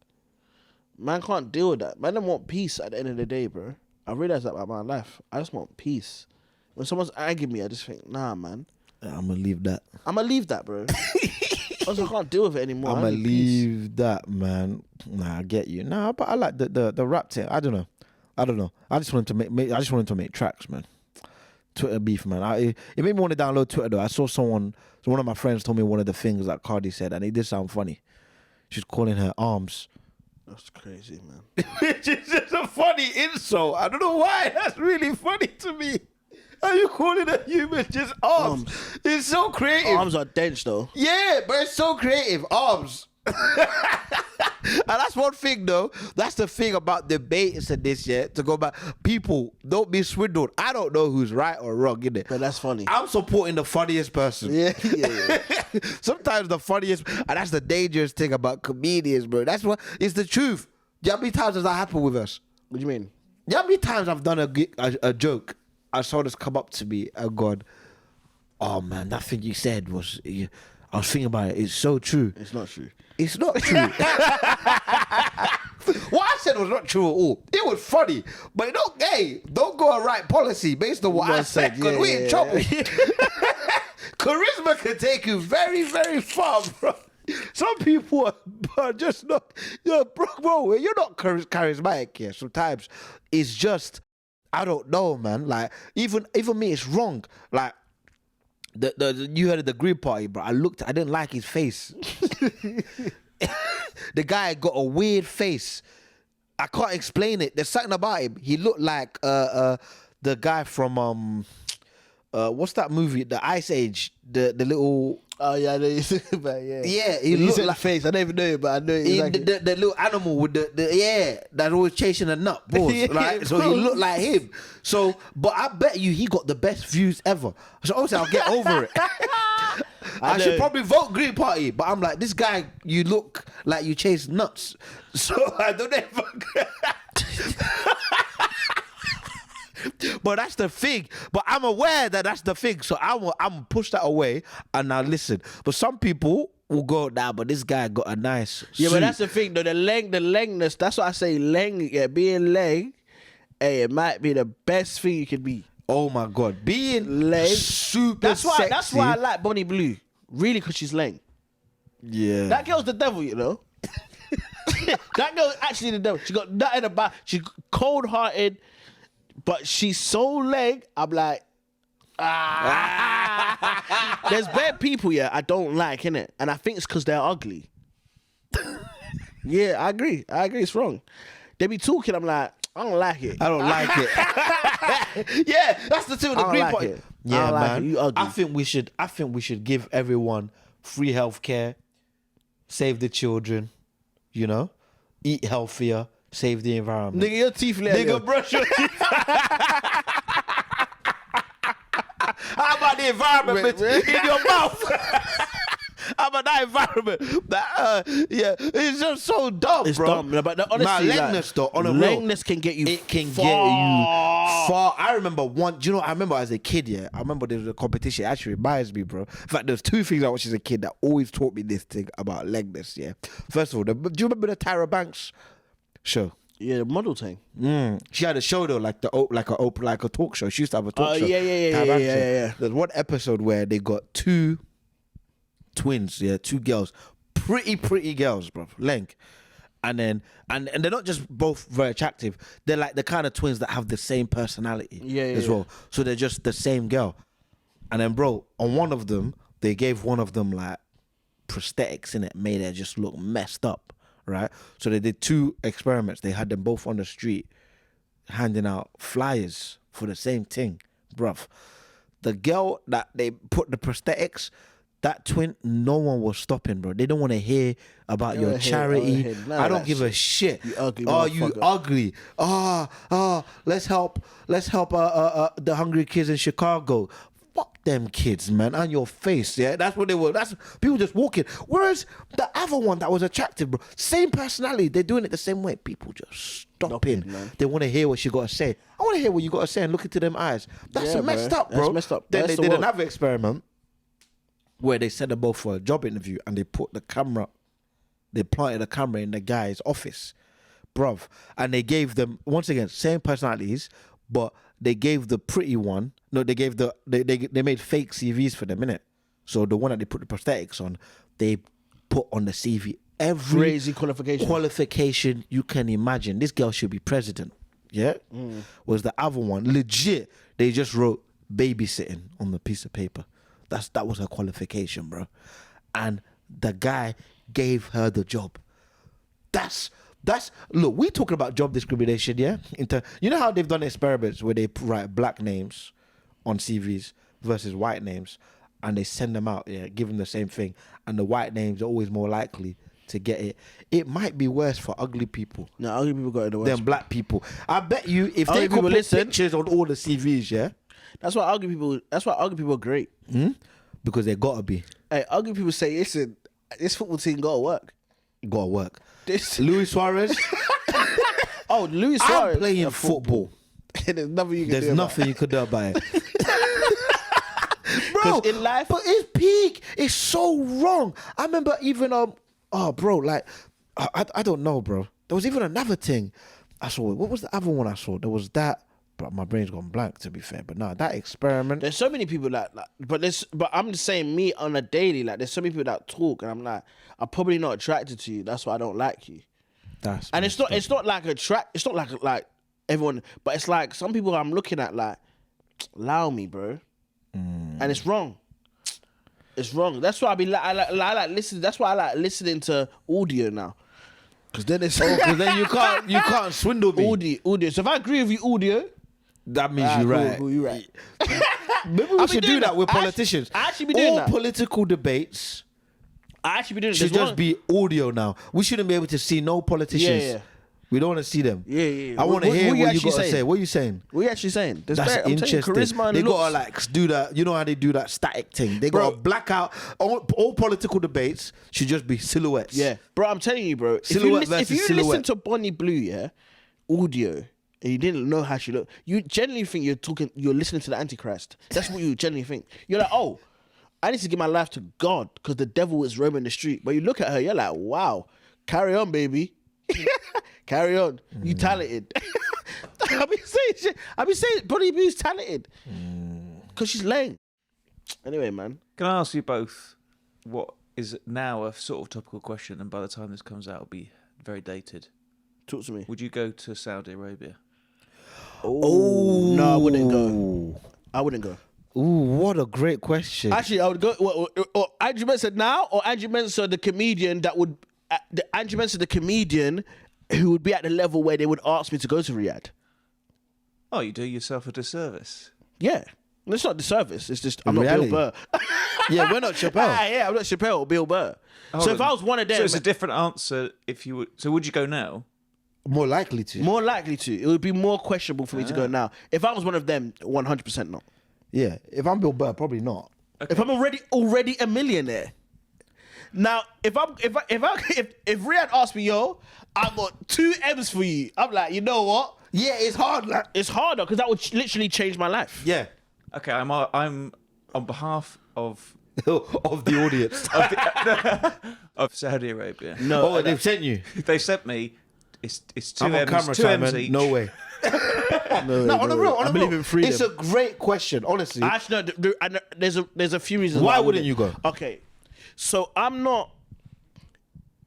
man can't deal with that. Man don't want peace at the end of the day, bro. I realize that about my life. I just want peace. When someone's angry me, I just think, nah, man. I'm going to leave that. I'm going to leave that, bro. Also, I can't deal with it anymore. I'ma leave that, man. Nah, I get you. Nah, but I like the rap thing. I don't know. I just wanted to make tracks, man. Twitter beef, man. It made me want to download Twitter though. I saw one of my friends told me one of the things that Cardi said, and it did sound funny. She's calling her arms. That's crazy, man. Which is just a funny insult. I don't know why. That's really funny to me. Are you calling a human just arms? It's so creative. Arms are dense though. Yeah, but it's so creative. Arms. And that's one thing though. That's the thing about debates and this, yeah. To go back, people don't be swindled. I don't know who's right or wrong, innit? But that's funny. I'm supporting the funniest person. Yeah. Sometimes the funniest, and that's the dangerous thing about comedians, bro. That's what it's the truth. You know how many times has that happened with us? What do you mean? You know how many times I've done a joke? I saw this come up to me and gone, "Oh man, that thing you said was." I was thinking about it. It's so true. It's not true. It's not true. What I said was not true at all. It was funny, but don't go and write policy based on what I said because we in trouble. Charisma can take you very, very far, bro. Some people are just not, bro. You're not charismatic. Yeah, sometimes it's just, I don't know, man. Like even me, it's wrong. Like. You heard of the Green Party, bro. I didn't like his face. The guy got a weird face. I can't explain it. There's something about him. He looked like the guy from what's that movie? The Ice Age. The little. Oh yeah, I know you think about it, yeah. Yeah, he looked like face. I don't even know it, but I know exactly. The little animal with that's always chasing a nut, balls, right? So he looked like him. So, but I bet you he got the best views ever. So obviously I'll get over it. I should probably vote Green Party, but I'm like, this guy, you look like you chase nuts. So I don't ever. But that's the thing. But I'm aware that that's the thing. So I'm push that away and now listen. But some people will go, nah, but this guy got a nice Yeah, suit. but that's the thing though. The lengthness. That's what I say. Being leng. Hey, it might be the best thing you could be. Oh my God, being leng. Super sexy. That's why I like Bonnie Blue. Really, because she's leng. Yeah. That girl's the devil, you know. That girl's actually the devil. She got nothing about. She's cold-hearted. But she's so leng, I'm like, There's bad people, yeah, I don't like, innit? And I think it's because they're ugly. Yeah, I agree. It's wrong. They be talking, I'm like, I don't like it. I don't like it. Yeah, that's the two of the Green Party. Yeah, man. You ugly. I think we should give everyone free healthcare, save the children, eat healthier, save the environment. Nigga, your teeth Nigga, brush your teeth. How about the environment in your mouth? How about that environment? Yeah, it's just so dumb, it's bro. Dumb, but honestly, lengthness though, on a lengthness can get you. It can get you far. I remember one. Do you know? I remember as a kid. Yeah, I remember there was a competition. It actually reminds me, bro. In fact, there's two things I watched as a kid that always taught me this thing about lengthness. Yeah. First of all, do you remember the Tyra Banks show? Yeah, the model thing. She had a show though, like a talk show. She used to have a talk show. Yeah. There's one episode where they got two twins, two girls, pretty girls, bro, length, and they're not just both very attractive. They're like the kind of twins that have the same personality, as well. So they're just the same girl. And then, bro, on one of them, they gave one of them like prosthetics in it, made her just look messed up. Right, so they did two experiments. They had them both on the street handing out flyers for the same thing, bruv. The girl that they put the prosthetics, that twin, no one was stopping, bro. They don't want to hear about your charity. I don't give a shit. You ugly. Oh, you ugly. Let's help the hungry kids in Chicago. Fuck them kids, man, on your face, yeah? That's what they were. That's people just walking. Whereas the other one that was attractive, bro, same personality, they're doing it the same way. People just stopping. They want to hear what you got to say. I want to hear what you got to say and look into them eyes. That's messed up, bro. That's messed up. Then they did another experiment where they sent them both for a job interview and they planted a camera in the guy's office, bruv. And they gave them, once again, same personalities, but they gave the pretty one. No, they gave they made fake CVs for them, innit? So the one that they put the prosthetics on, they put on the CV. Every Crazy qualification you can imagine. This girl should be president. Yeah? Was the other one. Legit, they just wrote babysitting on the piece of paper. That was her qualification, bro. And the guy gave her the job. That's look, we talking about job discrimination, yeah? You know how they've done experiments where they write black names on CVs versus white names, and they send them out, yeah, give them the same thing, and the white names are always more likely to get it. It might be worse for ugly people. No, ugly people got it the worst. Than black people. I bet you if Ugly they could people put listen. pictures on all the CVs, yeah? That's why ugly people are great. Because they gotta be. Hey, ugly people say, listen, this football team gotta work. Gotta work. This Luis Suarez. Luis Suarez. I'm playing football. There's nothing you can There's do. nothing you could do about it. Bro, 'Cause in life- but it's peak. It's so wrong. I remember even bro, like I don't know, bro. There was even another thing I saw. What was the other one I saw? There was that, but my brain's gone blank, to be fair. But no, that experiment. There's so many people but I'm just saying, me on a daily, like there's so many people that talk, and I'm like, I'm probably not attracted to you. That's why I don't like you. And it's not like it's not like everyone, but it's like some people I'm looking at like, allow me, bro, and it's wrong. It's wrong. That's why I like listening. That's why I like listening to audio now, because then it's because then you can't swindle me. Audio. So if I agree with you, audio, that means you're right. Cool, you're right. Maybe we should do that with politicians. I actually be doing that. All political debates I actually be doing it. should just be audio now. We shouldn't be able to see no politicians. Yeah. We don't want to see them. Yeah. I want to hear what you actually got to say. What are you saying? What are you actually saying? That's I'm interesting. charisma and They looks. gotta like do that. You know how they do that static thing. They Bro. gotta black out. All political debates should just be silhouettes. Yeah, bro, I'm telling you, bro. If Silhouette you listen silhouette. to Bonnie Blue, yeah, audio, and you didn't know how she looked, you genuinely think you're listening to the Antichrist. That's what you genuinely think. You're like, oh, I need to give my life to God because the devil is roaming the street. But you look at her, you're like, wow, carry on, baby. Carry on. You talented. I be saying shit. I be saying Bonnie Blue's talented because she's lame. Anyway, man. Can I ask you both what is now a sort of topical question, and by the time this comes out, it'll be very dated. Talk to me. Would you go to Saudi Arabia? Oh, no, I wouldn't go. I wouldn't go. Ooh, what a great question. Actually, I would go. Or Andrew Mensah now, or Andrew Mensah, the comedian that would. Andrew Mensah, the comedian who would be at the level where they would ask me to go to Riyadh. Oh, you do yourself a disservice. Yeah. It's not disservice. It's just, I'm Reality. not Bill Burr. Yeah, we're not Chappelle. Yeah, I'm not Chappelle or Bill Burr. Hold So on. if I was one of them, So it's a different answer if you would. So would you go now? More likely to. more likely to, it would be more questionable for me to go now. If I was one of them, 100% not. Yeah, if I'm Bill Burr, probably not. If I'm already a millionaire. Now, if Riyadh asked me, yo, I got 2 M's for you, I'm like, you know what? Yeah, it's hard. Like, It's harder because that would literally change my life. yeah, Okay, I'm on behalf of of the audience. of Saudi Arabia. No, Oh, they've sent you. They sent me. It's 2 I'm on M's, camera, 2 M's Simon. each. No way. no, No, on the real, on I the believe real. in freedom. It's a great question, honestly. Actually, no, there's a few reasons Why I wouldn't you go? Okay, so I'm not.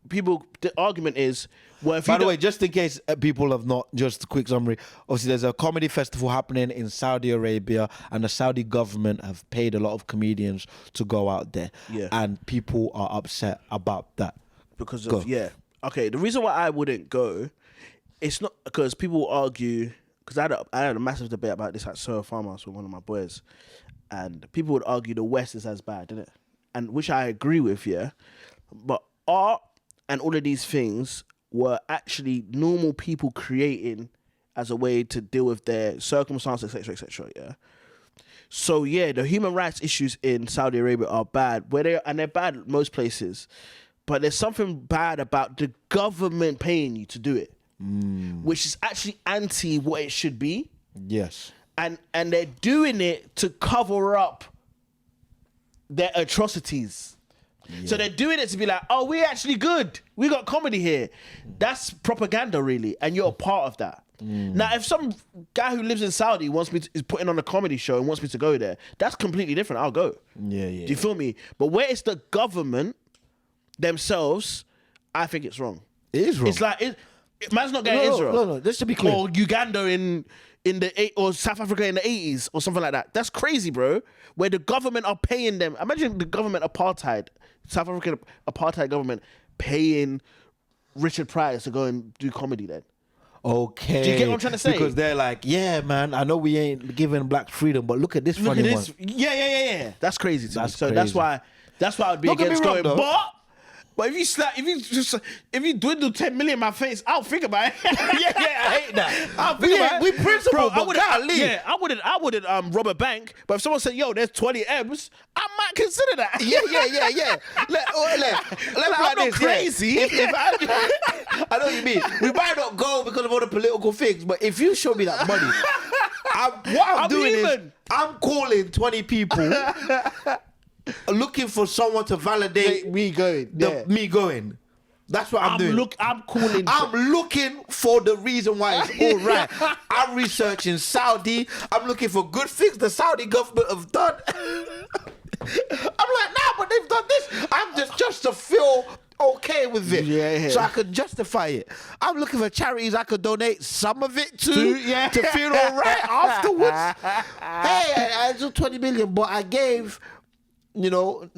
The argument is, well, if By you the don't- way, just in case people have not, just a quick summary. Obviously, there's a comedy festival happening in Saudi Arabia, and the Saudi government have paid a lot of comedians to go out there. Yeah. And people are upset about that. because Go. of okay, the reason why I wouldn't go, it's not because people will argue, because I had a massive debate about this at Soho Farmhouse with one of my boys, and people would argue the West is as bad, isn't it? And which I agree with, yeah. But art and all of these things were actually normal people creating as a way to deal with their circumstances, etc., yeah. So yeah, the human rights issues in Saudi Arabia are bad, they're bad most places. But there's something bad about the government paying you to do it, which is actually anti what it should be. Yes. And they're doing it to cover up their atrocities. So they're doing it to be like, oh, we're actually good. We got comedy here. That's propaganda, really, and you're a part of that. Now, if some guy who lives in Saudi is putting on a comedy show and wants me to go there, that's completely different. I'll go. Yeah. Do you feel me? But where it's the government, themselves, I think it's wrong. It is wrong. It's like man's not getting Israel. No. Just to be clear. Or Uganda in or South Africa in the 80s or something like that. That's crazy, bro. Where the government are paying them. Imagine the government apartheid, South African apartheid government paying Richard Pryor to go and do comedy then. Okay. Do you get what I'm trying to say? Because they're like, yeah, man, I know we ain't giving blacks freedom, but look at this Look funny at one. this. Yeah. That's crazy to me. That's So crazy. that's why I'd be Don't get me against wrong, going. though. But if you dwindle 10 million in my face, I'll think about it. yeah, I hate that. I'll think about it. We principle, Bro, but golly. I wouldn't rob a bank. But if someone said, "Yo, there's 20 M's," I might consider that. Yeah. I'm not crazy. If I know what you mean. We might not go because of all the political things, but if you show me that money, what I'm doing is I'm calling 20 people looking for someone to validate me going. me going. That's what I'm doing. I'm calling. I'm looking for the reason why it's all right. I'm researching Saudi. I'm looking for good things the Saudi government have done. I'm like, nah, but they've done this. I'm just to feel okay with it. Yeah. So I could justify it. I'm looking for charities I could donate some of it to feel all right afterwards. Hey, I took 20 million, but I gave 1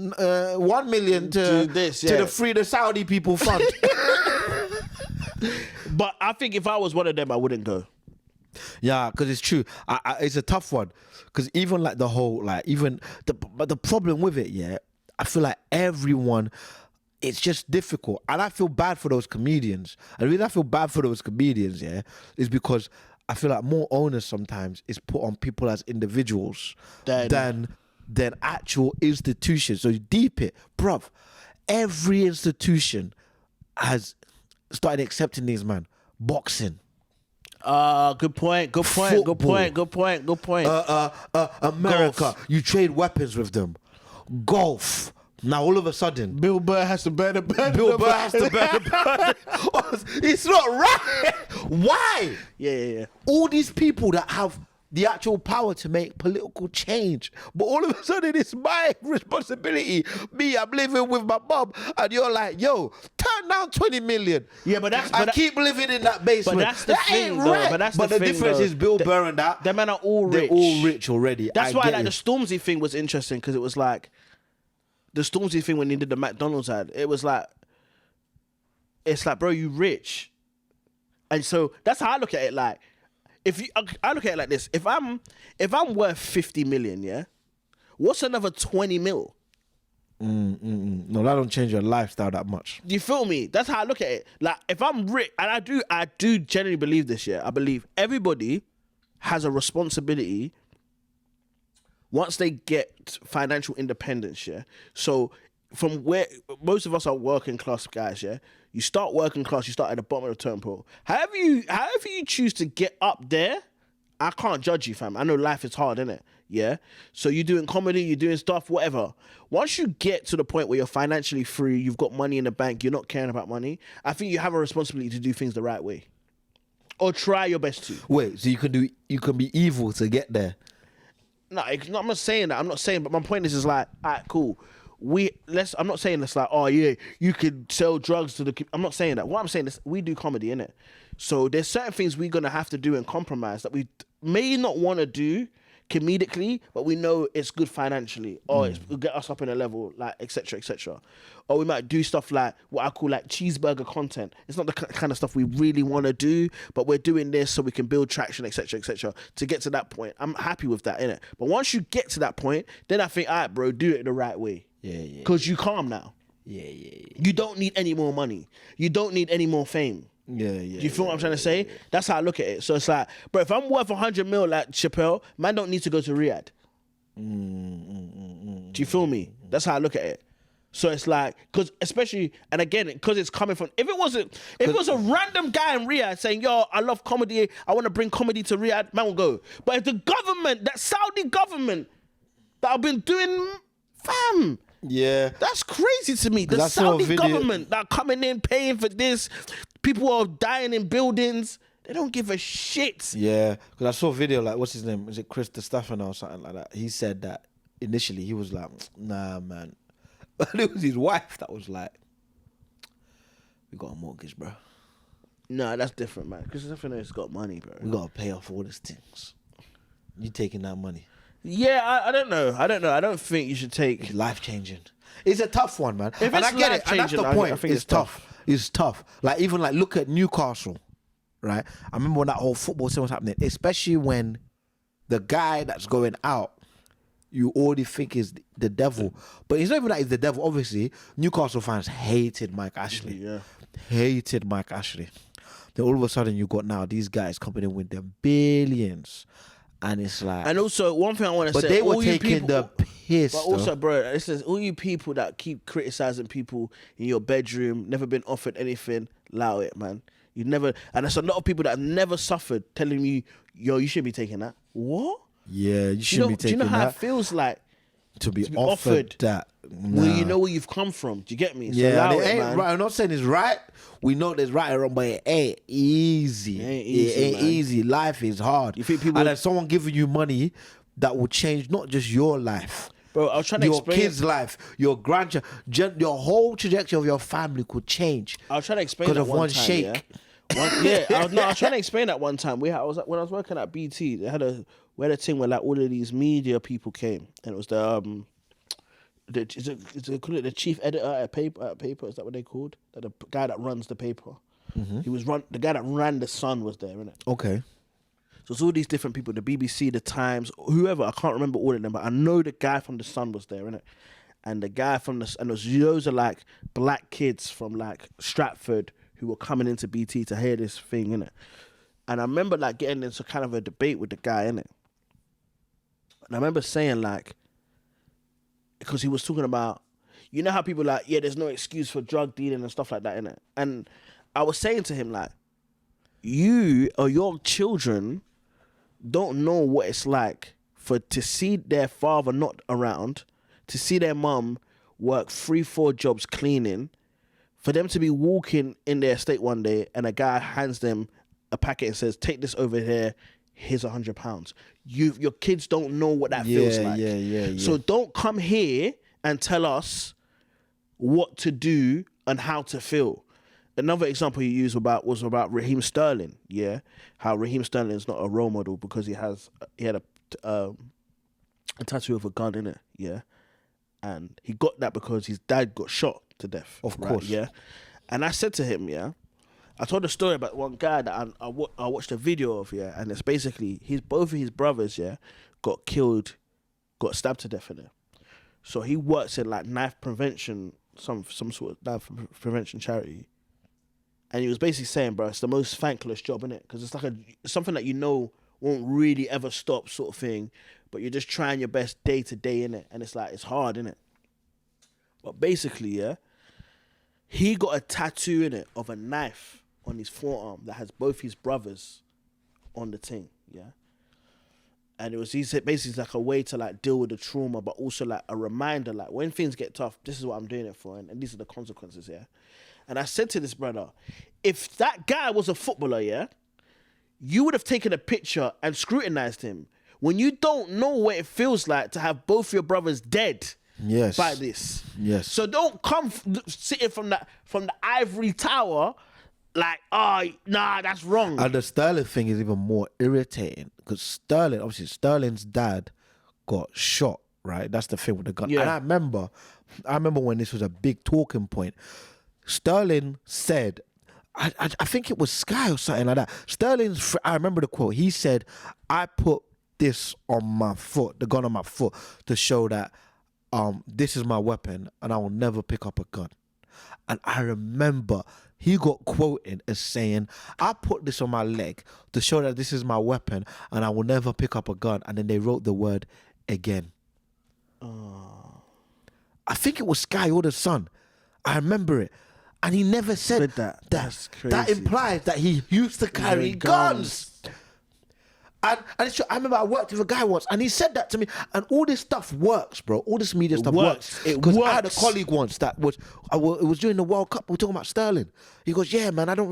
million to the Free the Saudi People Fund. But I think if I was one of them, I wouldn't go. Yeah, because it's true. It's a tough one. Because even like the whole, but the problem with it, yeah, I feel like everyone, it's just difficult. And I feel bad for those comedians. And the reason I feel bad for those comedians, yeah, is because I feel like more onus sometimes is put on people as individuals than actual institutions. So you deep it, bruv. Every institution has started accepting these, man. Boxing. Good point. America, you trade weapons with them. Golf. Now all of a sudden, Bill Burr has to bear the burden. It's not right. Why? Yeah. All these people that have the actual power to make political change, but all of a sudden it's my responsibility. I'm living with my mum, and you're like, yo, turn down 20 million. Yeah, but keep living in that basement. But that's the that thing, ain't though. right. But the difference is Bill Burr and that. Them men are all rich. They're all rich already. That's why the Stormzy thing was interesting, because it was like the Stormzy thing when he did the McDonald's ad. It was like, it's like, bro, you rich, and so that's how I look at it. Like, I look at it like this: if I'm worth 50 million, yeah, what's another 20 mil? No, that don't change your lifestyle that much. Do you feel me? That's how I look at it. Like, if I'm rich, and I do genuinely believe this. Yeah, I believe everybody has a responsibility once they get financial independence. Yeah, so from where most of us are working class guys. Yeah. You start working class, you start at the bottom of the totem pole. However you choose to get up there, I can't judge you, fam. I know life is hard, innit? Yeah? So you're doing comedy, you're doing stuff, whatever. Once you get to the point where you're financially free, you've got money in the bank, you're not caring about money, I think you have a responsibility to do things the right way. Or try your best to. Wait, so you can be evil to get there? No, I'm not saying that. But my point is like, all right, cool. I'm not saying this like, oh yeah, you could sell drugs to the. I'm not saying that. What I'm saying is, we do comedy, innit? So there's certain things we're gonna have to do and compromise that we may not want to do comedically, but we know it's good financially, or it'll get us up in a level, like etc. etc. Or we might do stuff like what I call like cheeseburger content. It's not the kind of stuff we really want to do, but we're doing this so we can build traction, etc. etc. To get to that point, I'm happy with that, innit? But once you get to that point, then I think, all right, bro, do it the right way. Yeah. Because you calm now. Yeah. You don't need any more money. You don't need any more fame. Yeah. Do you feel what I'm trying to say? That's how I look at it. So it's like, bro, if I'm worth 100 mil like Chappelle, man don't need to go to Riyadh. Do you feel me? That's how I look at it. So it's like, because especially, and again, because it's coming from, if it was a random guy in Riyadh saying, yo, I love comedy, I want to bring comedy to Riyadh, man will go. But if the government, that Saudi government that I've been doing, fam, yeah, that's crazy to me. The Saudi government that are coming in, paying for this, people are dying in buildings. They don't give a shit. Yeah, because I saw a video, like, what's his name? Is it Chris DeStefano or something like that? He said that initially he was like, nah, man. But it was his wife that was like, We got a mortgage, bro. No, that's different, man. Because Stefano's got money, bro. We gotta pay off all these things. You taking that money? Yeah, I don't know. I don't think you should take. It's life changing. It's a tough one, man. If and it's I get it. And that's the life-changing, point. I think It's it's tough. It's tough. Like even like look at Newcastle, right? I remember when that whole football thing was happening, especially when the guy that's going out, you already think is the devil, but it's not even that he's the devil. Obviously, Newcastle fans hated Mike Ashley. Yeah. Hated Mike Ashley. Then all of a sudden you got now these guys coming in with their billions, and it's like. And also, one thing I want to say, But they were all you taking people- the piss. But also, bro, this is all you people that keep criticizing people in your bedroom, never been offered anything, allow it, man. You never, and there's a lot of people that have never suffered telling you, yo, you should be taking that. What? Yeah, you shouldn't be Do you taking know how it that. feels like To be be offered offered that. when Nah. you know where you've come from? Do you get me? So Yeah, allow and it it, ain't man. right. I'm not saying it's right. We know there's right and wrong, but it ain't easy. It ain't easy, It ain't man. easy. Life is hard. You think people- and there's someone giving you money that will change not just your life, Bro, I was trying to your explain. kids' life, your grandchild, your whole trajectory of your family could change. I was trying to explain because that of one time, shake. I was trying to explain that one time. When I was working at BT, we had a thing where like all of these media people came, and it was the chief editor at paper. Is that what they called? The guy that runs the paper. He was the guy that ran the Sun was there, innit? Okay. So it's all these different people, the BBC, the Times, whoever. I can't remember all of them, but I know the guy from the Sun was there, innit? And the guy from those are like black kids from like Stratford who were coming into BT to hear this thing, innit? And I remember like getting into kind of a debate with the guy, innit? And I remember saying like, because he was talking about, you know how people like, yeah, there's no excuse for drug dealing and stuff like that, innit? And I was saying to him like, you or your children don't know what it's like to see their father not around, to see their mum work 3-4 jobs cleaning, for them to be walking in their estate one day and a guy hands them a packet and says, take this over here, here's £100. Your kids don't know what that feels like. Yeah. So don't come here and tell us what to do and how to feel. Another example you used was about Raheem Sterling, yeah? How Raheem Sterling is not a role model because he had a tattoo of a gun in it, yeah? And he got that because his dad got shot to death. Of right, course. yeah? And I said to him, yeah, I told a story about one guy that I watched a video of, yeah, and it's basically both of his brothers, yeah, got stabbed to death in it. So he works in like knife prevention, some sort of knife prevention charity. And he was basically saying, bro, it's the most thankless job, innit? Because it's like something that you know won't really ever stop sort of thing, but you're just trying your best day to day, innit? And it's like, it's hard, innit? But basically, yeah, he got a tattoo, innit, of a knife on his forearm that has both his brothers on the thing, yeah? And he said basically it's like a way to like deal with the trauma, but also like a reminder, like when things get tough, this is what I'm doing it for, and these are the consequences, yeah? And I said to this brother, if that guy was a footballer, yeah, you would have taken a picture and scrutinized him. When you don't know what it feels like to have both your brothers dead Yes. by this. Yes. So don't come sitting from the ivory tower like, oh, nah, that's wrong. And the Sterling thing is even more irritating because Sterling's dad got shot, right? That's the thing with the gun. Yeah. And I remember when this was a big talking point. Sterling said, I think it was Sky or something like that. I remember the quote. He said, I put this on my foot, the gun on my foot, to show that this is my weapon and I will never pick up a gun. And I remember he got quoted as saying, I put this on my leg to show that this is my weapon and I will never pick up a gun. And then they wrote the word again. I think it was Sky or the Sun. I remember it. And he never said that. That. That's That crazy. implies that he used to carry guns. And it's true. I remember I worked with a guy once and he said that to me. And all this stuff works, bro. All this media stuff works. It Because I had a works. colleague once that it was during the World Cup. We were talking about Sterling. He goes, yeah, man, I don't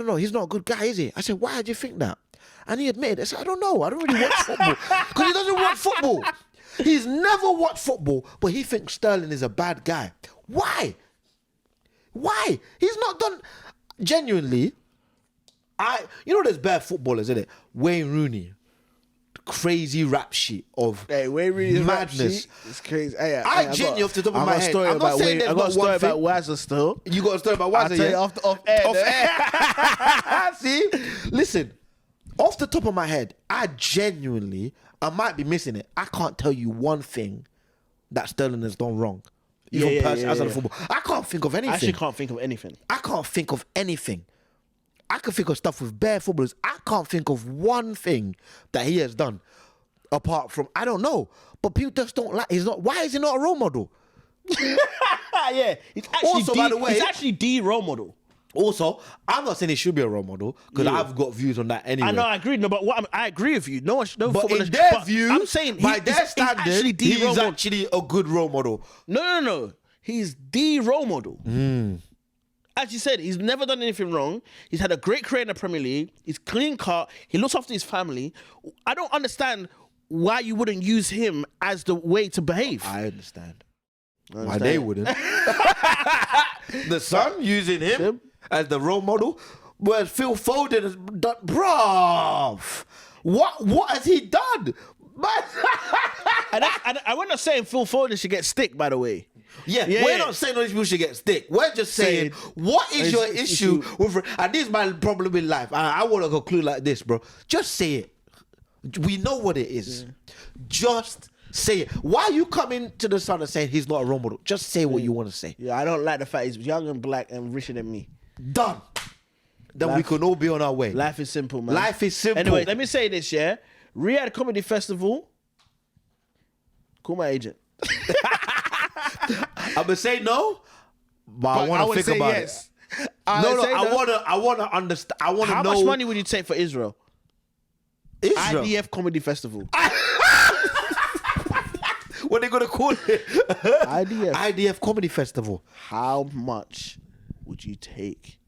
know. He's not a good guy, is he? I said, why do you think that? And he admitted, I said, I don't know. I don't really watch football. Because he doesn't watch football. He's never watched football, but he thinks Sterling is a bad guy. Why? Why? He's not done. Genuinely, there's bad footballers, isn't it? Wayne Rooney, crazy rap sheet of Wayne Rooney's madness. It's crazy. Hey, I genuinely, off the top of my head, I'm not saying there's I got a not story one about thing. Wazza still. You got a story about I'll Wazza, tell you yeah? off air. Off air. See? Listen, off the top of my head, I might be missing it. I can't tell you one thing that Sterling has done wrong. Even outside of football. I can't think of anything. I actually can't think of anything. I can't think of anything. I can think of stuff with bare footballers. I can't think of one thing that he has done apart from, I don't know. But people just don't like, why is he not a role model? Yeah, he's actually Also, by the way, he's actually the role model. Also, I'm not saying he should be a role model because I've got views on that anyway. I know, I agree. No, but I agree with you. No But footballer- in their but view, I'm saying by their standard, he's actually the role he's model. actually a good role model. No. He's the role model. As you said, he's never done anything wrong. He's had a great career in the Premier League. He's clean cut. He looks after his family. I don't understand why you wouldn't use him as the way to behave. I understand. Why they wouldn't. The son using him as the role model, whereas Phil Foden has done. Bruv, what has he done? And we're not saying Phil Foden should get stick, by the way. Yeah, we're not saying all these people should get stick. We're just saying, what is your issue with? And this is my problem in life. I want to conclude like this, bro. Just say it. We know what it is. Just say it. Why are you coming to the son and saying he's not a role model? Just say what you want to say. Yeah, I don't like the fact he's young and black and richer than me. Done. Then we can all be on our way. Life is simple, man. Life is simple. Anyway, let me say this, yeah. Riyadh Comedy Festival. Call my agent. I'm gonna say no, but I want to think about it. I want to understand. I want to know how much money would you take for Israel? Israel. IDF Comedy Festival. What are they gonna call it? IDF Comedy Festival. How much would you take?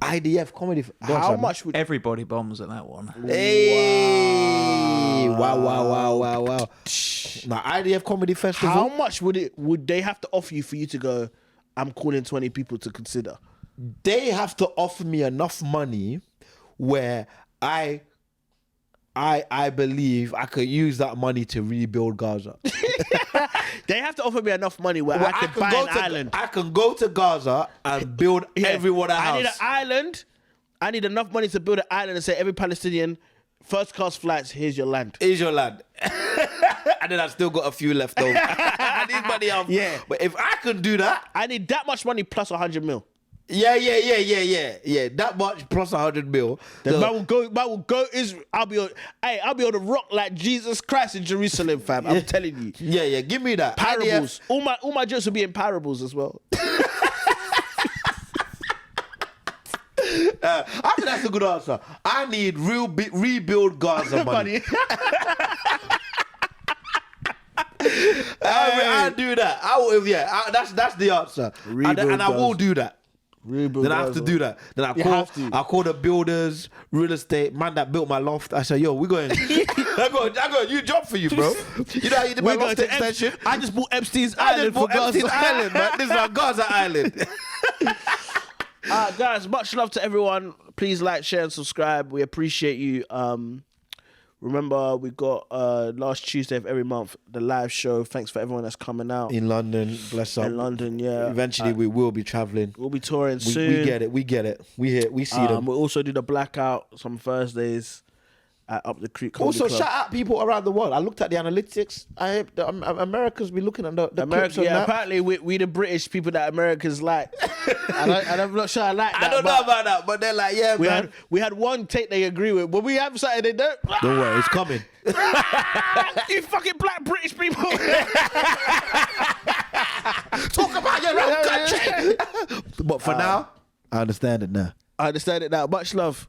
IDF Comedy. How much would Everybody bombs at that one. Hey! Wow! Now IDF Comedy Festival. How much would they have to offer you for you to go? I'm calling 20 people to consider. They have to offer me enough money where I believe I could use that money to rebuild Gaza. They have to offer me enough money where I could buy an island. I can go to Gaza and build everyone a house. I need an island. I need enough money to build an island and say every Palestinian, first class flights, here's your land. Here's your land. And then I've still got a few left over. I need money out. Yeah. But if I can do that. I need that much money plus 100 mil. Yeah. That much plus 100 mil. Then man will go Israel. I'll be on the rock like Jesus Christ in Jerusalem, fam. I'm telling you. Yeah. Give me that. Parables. All my jokes will be in parables as well. I think that's a good answer. I need rebuild Gaza money. I'll do that. That's the answer. And I will do that. Then I have to do that. Then I call the builders, real estate man that built my loft. I say, yo, we're going. I got a new job for you, bro. You know how you did my loft extension? I just bought Epstein's Island for Gaza. Island, man. This is our Gaza Island. Guys, much love to everyone. Please like, share, and subscribe. We appreciate you. Remember, we got last Tuesday of every month the live show. Thanks for everyone that's coming out in London. Bless up. In London, yeah. Eventually, we will be traveling. We'll be touring soon. We get it. We see them. We'll also do the blackout some Thursdays at Up the Creek. Also, shout out people around the world. I looked at the analytics. America's be looking at the America. Yeah, apparently we the British people that Americans like. and I'm not sure I like that. I don't know about that, but they're like, yeah, man. We had one take they agree with, but we have something they don't. Don't worry, it's coming. You fucking black British people. Talk about your own country. But for now, I understand it now. Much love.